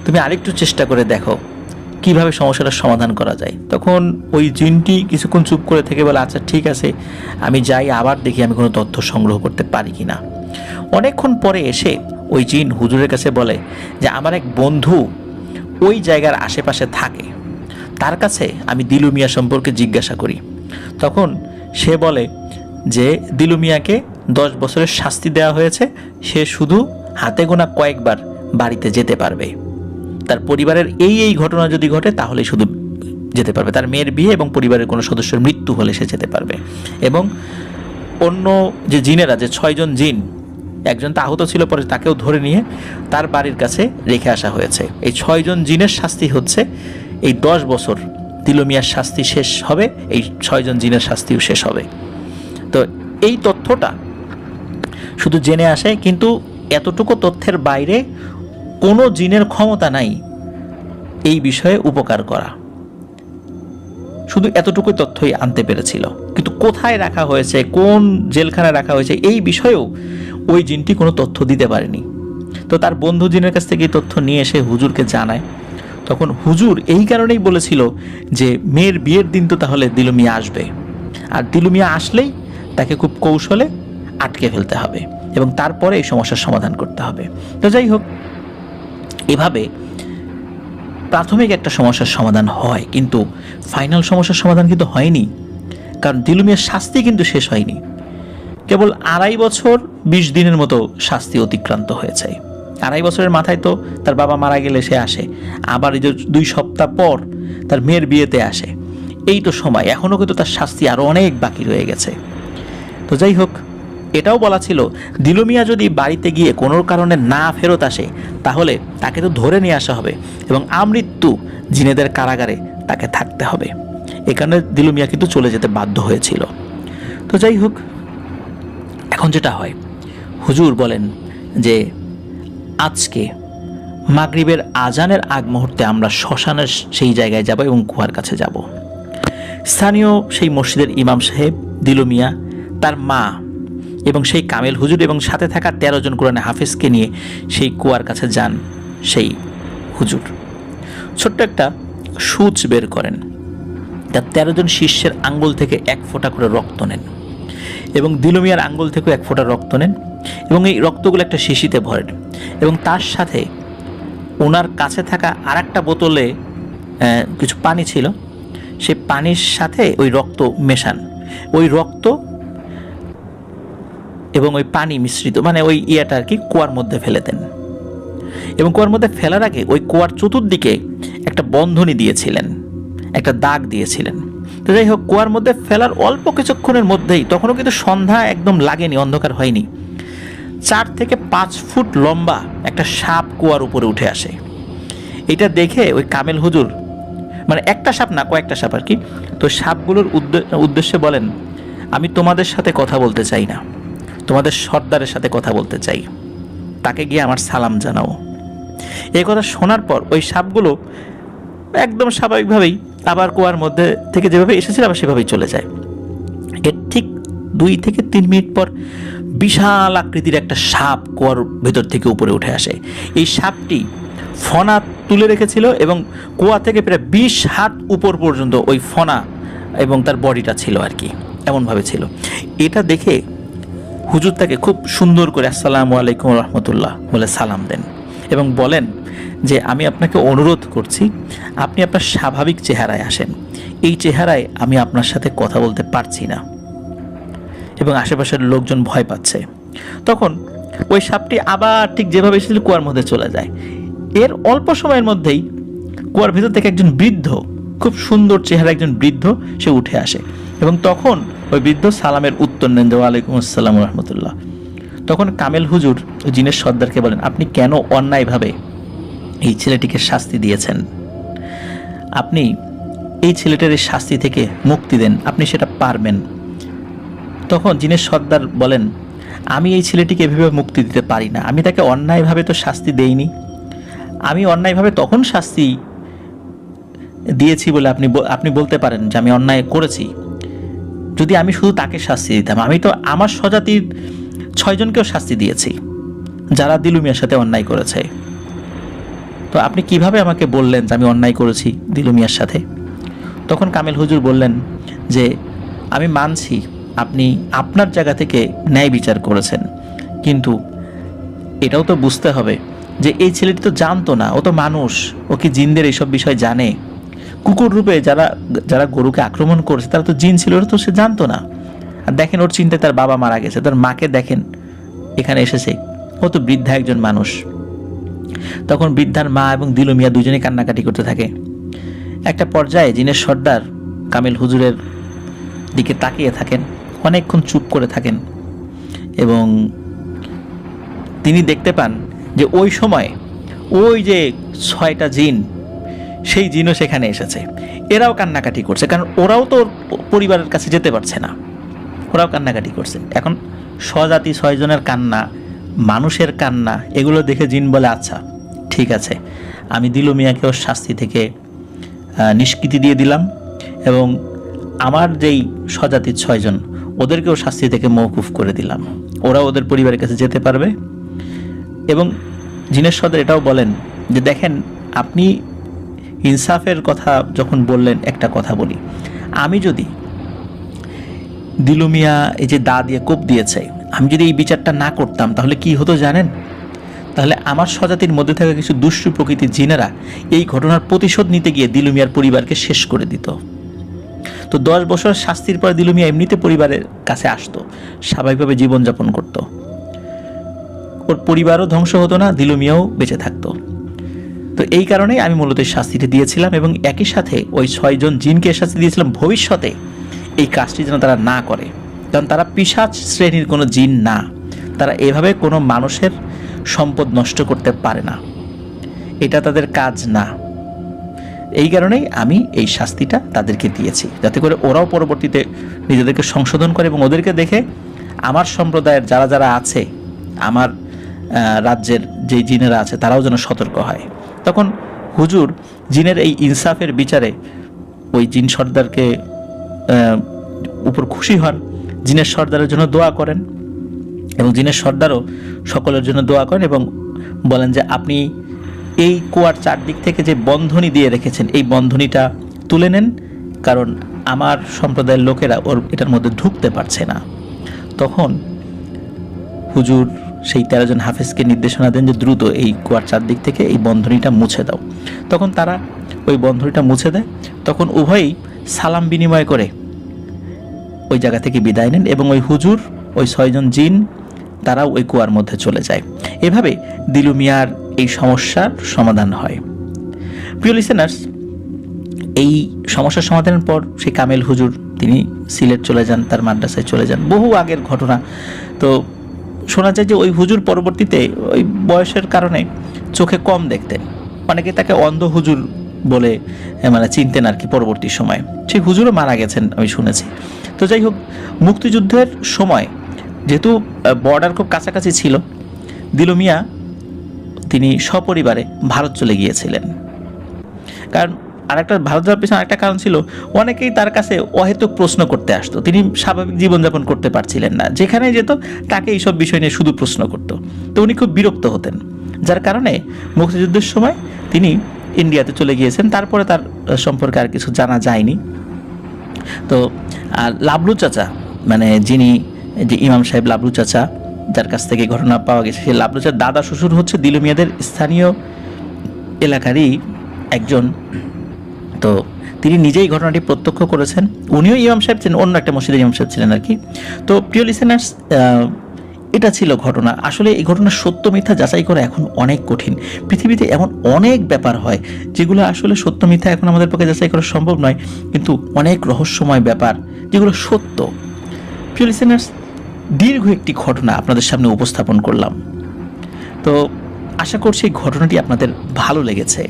তুমি আরেকটু চেষ্টা করে দেখো কিভাবে সমস্যাটার সমাধান করা যায়। তখন ওই জিনটি কিছুক্ষণ চুপ করে থেকে বলে আচ্ছা ঠিক আছে, আমি যাই, আবার দেখি আমি কোনো তথ্য সংগ্রহ করতে পারি কি না। অনেকক্ষণ পরে এসে ওই জিন হুজুরের কাছে বলে যে আমার এক বন্ধু ওই জায়গার আশেপাশে থাকে, তার কাছে আমি দিলু মিয়া সম্পর্কে জিজ্ঞাসা করি। তখন সে বলে যে দিলু মিয়াকে 10 বছরের শাস্তি দেওয়া হয়েছে, সে শুধু হাতে গোনা কয়েকবার বাড়িতে যেতে পারবে, তার পরিবারের এই ঘটনা যদি ঘটে তাহলে শুধু যেতে পারবে, তার মেয়ের বিয়ে এবং পরিবারের কোনো সদস্যের মৃত্যু হলে সে যেতে পারবে। এবং অন্য যে জিনেরা, যে 6 জন জিন, একজন তা আহত ছিল, পরে তাকেও ধরে নিয়ে তার বাড়ির কাছে রেখে আসা হয়েছে। এই 6 জন জিনের শাস্তি হচ্ছে এই 10 বছর দিলু মিয়ার শাস্তি শেষ হবে, এই 6 জন জিনের শাস্তিও শেষ হবে। তো এই তথ্যটা শুধু জেনে আসে, কিন্তু এতটুকু তথ্যের বাইরে কোনো জিনের ক্ষমতা নাই এই বিষয়ে উপকার করা, শুধু এতটুকুই তথ্যই আনতে পেরেছিল। কিন্তু কোথায় রাখা হয়েছে, কোন জেলখানায় রাখা হয়েছে, এই বিষয়েও ওই জিনটি কোনো তথ্য দিতে পারেনি। তো তার বন্ধু জিনের কাছ থেকে এই তথ্য নিয়ে এসে হুজুরকে জানায়। তখন হুজুর এই কারণেই বলেছিল যে মেয়ের বিয়ের দিন তো তাহলে দিলু মিয়া আসবে, আর দিলু মিয়া আসলেই তাকে খুব কৌশলে আটকে ফেলতে হবে এবং তারপরে এই সমস্যার সমাধান করতে হবে। তো যাই হোক, এভাবে প্রাথমিক একটা সমস্যার সমাধান হয়, কিন্তু ফাইনাল সমস্যার সমাধান কিন্তু হয়নি, কারণ দিলু মিয়ার শাস্তি কিন্তু শেষ হয়নি। কেবল 2.5 বছর 20 দিনের মতো শাস্তি অতিক্রান্ত হয়েছে। 2.5 বছরের মাথায় তো তার বাবা মারা গেলে সে আসে, আবার এই যে 2 সপ্তাহ পর তার মেয়ের বিয়েতে আসে, এই তো সময়, এখনও কিন্তু তার শাস্তি আরও অনেক বাকি রয়ে গেছে। তো যাই হোক, এটাও বলা ছিল দিলু মিয়া যদি বাড়িতে গিয়ে কোনো কারণে না ফেরত আসে তাহলে তাকে তো ধরে নিয়ে আসা হবে এবং আমৃত্যু জিনেদের কারাগারে তাকে থাকতে হবে। এ কারণে দিলু মিয়া কিন্তু চলে যেতে বাধ্য হয়েছিল। তো যাই হোক, এখন যেটা হয়, হুজুর বলেন যে আজকে মাগরিবের আজানের আগ মুহূর্তে আমরা শ্মশানের সেই জায়গায় যাব এবং কুয়ার কাছে যাব। স্থানীয় সেই মসজিদের ইমাম সাহেব, দিলু মিয়া, তার মা এবং সেই কামেল হুজুর এবং সাথে থাকা 13 জন কোরআনে হাফেজকে নিয়ে সেই কুয়ার কাছে যান সেই হুজুর। ছোট্ট একটা সূচ বের করেন, তার 13 জন শিষ্যের আঙ্গুল থেকে 1 ফোঁটা করে রক্ত নেন এবং দিলু মিয়ার আঙ্গুল থেকেও 1 ফোঁটা রক্ত নেন এবং এই রক্তগুলো একটা শিশিতে ভরেন এবং তার সাথে ওনার কাছে থাকা আরেকটা বোতলে কিছু পানি ছিল, সেই পানির সাথে ওই রক্ত মেশান। ওই রক্ত এবং ওই পানি মিশ্রিত, মানে ওই ইয়েটা আর কি, কুয়ার মধ্যে ফেলে দেন এবং কুয়ার মধ্যে ফেলার আগে ওই কুয়ার চতুর্দিকে একটা বন্ধনী দিয়েছিলেন, একটা দাগ দিয়েছিলেন। তো যাই হোক, কুয়ার মধ্যে ফেলার অল্প কিছুক্ষণের মধ্যেই, তখনও কিন্তু সন্ধ্যা একদম লাগেনি, অন্ধকার হয়নি, 4 থেকে 5 ফুট লম্বা একটা সাপ কুয়ার উপরে উঠে আসে। এটা দেখে ওই কামেল হুজুর, মানে একটা সাপ না, কয়েকটা সাপ আর কি, তো সাপগুলোর উদ্দেশ্যে বলেন, আমি তোমাদের সাথে কথা বলতে চাই না, তোমাদের সর্দারের সাথে কথা বলতে চাই, তাকে গিয়ে আমার সালাম জানাও। এই কথা শোনার পর ওই সাপগুলো একদম স্বাভাবিকভাবেই আবার কুয়ার মধ্যে থেকে যেভাবে এসেছিল আবার সেভাবেই চলে যায়। এর ঠিক 2 থেকে 3 মিনিট পর বিশাল আকৃতির একটা সাপ কুয়ার ভেতর থেকে উপরে উঠে আসে। এই সাপটি ফনা তুলে রেখেছিল এবং কুয়া থেকে প্রায় 20 হাত উপর পর্যন্ত ওই ফনা এবং তার বডিটা ছিল আর কি, এমনভাবে ছিল। এটা দেখে হুজুর তাকে খুব সুন্দর করে আসসালামু আলাইকুম রহমতুল্লাহ বলে সালাম দেন এবং বলেন যে আমি আপনাকে অনুরোধ করছি আপনি আপনার স্বাভাবিক চেহারায় আসেন, এই চেহারায় আমি আপনার সাথে কথা বলতে পারছি না। এবং আশেপাশের লোকজন ভয় পাচ্ছে। তখন ওই সাপটি আবার ঠিক যেভাবে এসেছিল কুয়ার মধ্যে চলে যায়। এর অল্প সময়ের মধ্যেই কুয়ার ভিতর থেকে একজন বৃদ্ধ, খুব সুন্দর চেহারা একজন বৃদ্ধ সে উঠে আসে এবং তখন ওই বৃদ্ধ সালামের উত্তর নেন যে ওয়ালাইকুম আসসালাম রহমতুল্লাহ। তখন কামেল হুজুর ওই জিনের সর্দারকে বলেন, আপনি কেন অন্যায়ভাবে এই ছেলেটিকে শাস্তি দিয়েছেন? আপনি এই ছেলেটার এই শাস্তি থেকে মুক্তি দেন, আপনি সেটা পারবেন। তখন জিনের সর্দার বলেন, আমি এই ছেলেটিকে এভাবে মুক্তি দিতে পারি না, আমি তাকে অন্যায়ভাবে তো শাস্তি দেইনি, আমি অন্যায়ভাবে তখন শাস্তি দিয়েছি বলে আপনি বলতে পারেন যে আমি অন্যায় করেছি। যদি আমি শুধু তাকে শাস্তি দিতাম, আমি তো আমার স্বজাতির 6 জনকেও শাস্তি দিয়েছি যারা দিলু মিয়ার সাথে অন্যায় করেছে। তো আপনি কিভাবে আমাকে বললেন যে আমি অন্যায় করেছি দিলু মিয়ার সাথে? তখন কামেল হুজুর বললেন যে আমি মানছি আপনি আপনার জায়গা থেকে ন্যায় বিচার করেছেন, কিন্তু এটাও তো বুঝতে হবে যে এই ছেলেটি তো জানতো না, ও তো মানুষ, ও কি জিনদের এইসব বিষয় জানে? কুকুর রূপে যারা যারা গরুকে আক্রমণ করেছে তারা তো জিন ছিল, ওরা তো সে জানতো না। আর দেখেন ওর চিন্তায় তার বাবা মারা গেছে, তার মাকে দেখেন এখানে এসেছে, ও তো বৃদ্ধা একজন মানুষ। তখন বৃদ্ধার মা এবং দিলু মিয়া দুজনেই কান্নাকাটি করতে থাকে। একটা পর্যায়ে জিনের সর্দার কামেল হুজুরের দিকে তাকিয়ে থাকেন, অনেকক্ষণ চুপ করে থাকেন এবং তিনি দেখতে পান যে ওই সময় ওই যে 6টা জিন, সেই জিনও সেখানে এসেছে। এরাও কান্নাকাটি করছে, কারণ ওরাও তো পরিবারের কাছে যেতে পারছে না, ওরাও কান্নাকাটি করছে। এখন স্বজাতি 6 জনের কান্না, মানুষের কান্না, এগুলো দেখে জিন বলে আচ্ছা ঠিক আছে, আমি দিলু মিয়াকেও শাস্তি থেকে নিষ্কৃতি দিয়ে দিলাম এবং আমার যেই স্বজাতির 6 জন ওদেরকেও শাস্তি থেকে মওকুফ করে দিলাম, ওরা ওদের পরিবারের কাছে যেতে পারবে। এবং জিনের সর্দার এটাও বলেন যে দেখেন আপনি ইনসাফের কথা যখন বললেন, একটা কথা বলি, আমি যদি দিলু মিয়া এই যে দা দিয়ে কোপ দিয়েছে, আমি যদি এই বিচারটা না করতাম তাহলে কি হতো জানেন? তাহলে আমার স্বজাতির মধ্যে থাকা কিছু দুষ্টু প্রকৃতির জিনেরা এই ঘটনার প্রতিশোধ নিতে গিয়ে দিলু মিয়ার পরিবারকে শেষ করে দিত। তো 10 বছর শাস্তির পর দিলু মিয়া এমনিতে পরিবারের কাছে আসতো, স্বাভাবিকভাবে জীবনযাপন করত, ওর পরিবারও ধ্বংস হতো না, দিলু মিয়াও বেঁচে থাকতো। তো এই কারণেই আমি মূলত শাস্তিটি দিয়েছিলাম এবং একই সাথে ওই 6 জন জিনকে শাস্তি দিয়েছিলাম ভবিষ্যতে এই কাজটি যেন তারা না করে, কারণ তারা পিশাচ শ্রেণীর কোনো জিন না, তারা এভাবে কোনো মানুষের সম্পদ নষ্ট করতে পারে না, এটা তাদের কাজ না। এই কারণেই আমি এই শাস্তিটা তাদেরকে দিয়েছি, যাতে করে ওরাও পরবর্তীতে নিজেদেরকে সংশোধন করে এবং ওদেরকে দেখে আমার সম্প্রদায়ের যারা যারা আছে, আমার রাজ্যের যে জিনেরা আছে তারাও যেন সতর্ক হয়। তখন হুজুর জিনের এই ইনসাফের বিচারে ওই জিন সর্দারকে উপর খুশি হন, জিনের সর্দারের জন্য দোয়া করেন এবং জিনের সর্দারও সকলের জন্য দোয়া করেন এবং বলেন যে আপনি এই কুয়ার চারদিক থেকে যে বন্ধনী দিয়ে রেখেছেন এই বন্ধনীটা তুলে নেন, কারণ আমার সম্প্রদায়ের লোকেরা ওর এটার মধ্যে ঢুকতে পারছে না। তখন হুজুর সেই 13 জন হাফেজকে নির্দেশনা দেন যে দ্রুত এই কুয়ার চারদিক থেকে এই বন্ধনীটা মুছে দাও। তখন তারা ওই বন্ধনীটা মুছে দেয়। তখন উভয়ই সালাম বিনিময় করে ওই জায়গা থেকে বিদায় নেন এবং ওই হুজুর, ওই 6 জন জিন তারাও ওই কুয়ার মধ্যে চলে যায়। এভাবে দিলু মিয়ার এই সমস্যার সমাধান হয়। প্রিয় লিসেনার্স, এই সমস্যার সমাধানের পর সেই কামেল হুজুর তিনি সিলেট চলে যান, তার মাদ্রাসায় চলে যান। বহু আগের ঘটনা। তো শোনা যায় যে ওই হুজুর পরবর্তীতে ওই বয়সের কারণে চোখে কম দেখতেন, অনেকে তাকে অন্ধ হুজুর বলে মানে চিনতেন আর কি। পরবর্তী সময়ে সেই হুজুরও মারা গেছেন আমি শুনেছি। তো যাই হোক, মুক্তিযুদ্ধের সময় যেহেতু বর্ডার খুব কাছাকাছি ছিল, দিলু মিয়া তিনি সপরিবারে ভারত চলে গিয়েছিলেন, কারণ আরেকটা ভারত যাওয়ার পিছনে আরেকটা কারণ ছিল, অনেকেই তার কাছে অহেতুক প্রশ্ন করতে আসতো, তিনি স্বাভাবিক জীবনযাপন করতে পারছিলেন না, যেখানে যেত তাকে এইসব বিষয় নিয়ে শুধু প্রশ্ন করতো। তো উনি খুব বিরক্ত হতেন, যার কারণে মুক্তিযুদ্ধের সময় তিনি ইন্ডিয়াতে চলে গিয়েছেন। তারপরে তার সম্পর্কে আর কিছু জানা যায়নি। তো লাবলু চাচা, মানে যিনি যে ইমাম সাহেব লাবলু চাচা, যার কাছ থেকে ঘটনা পাওয়া গেছে, সেই লাবলু চাচার দাদা শ্বশুর হচ্ছে দিলু মিয়াদের স্থানীয় এলাকারই একজন। তো তিনি নিজেই ঘটনাটি প্রত্যক্ষ করেছেন। উনিও ইমাম সাহেব ছিলেন, অন্য একটা মসজিদের ইমাম সাহেব ছিলেন আর কি। তো প্রিয় লিসেনার্স, এটা ছিল ঘটনা। আসলে এই ঘটনার সত্য মিথ্যা যাচাই করা এখন অনেক কঠিন। পৃথিবীতে এমন অনেক ব্যাপার হয় যেগুলো আসলে সত্য মিথ্যা এখন আমাদের পক্ষে যাচাই করা সম্ভব নয়, কিন্তু অনেক রহস্যময় ব্যাপার যেগুলো সত্য। প্রিয় লিসেনার্স, দীর্ঘ একটি ঘটনা আপনাদের সামনে উপস্থাপন করলাম। তো আশা করছি এই ঘটনাটি আপনাদের ভালো লেগেছে।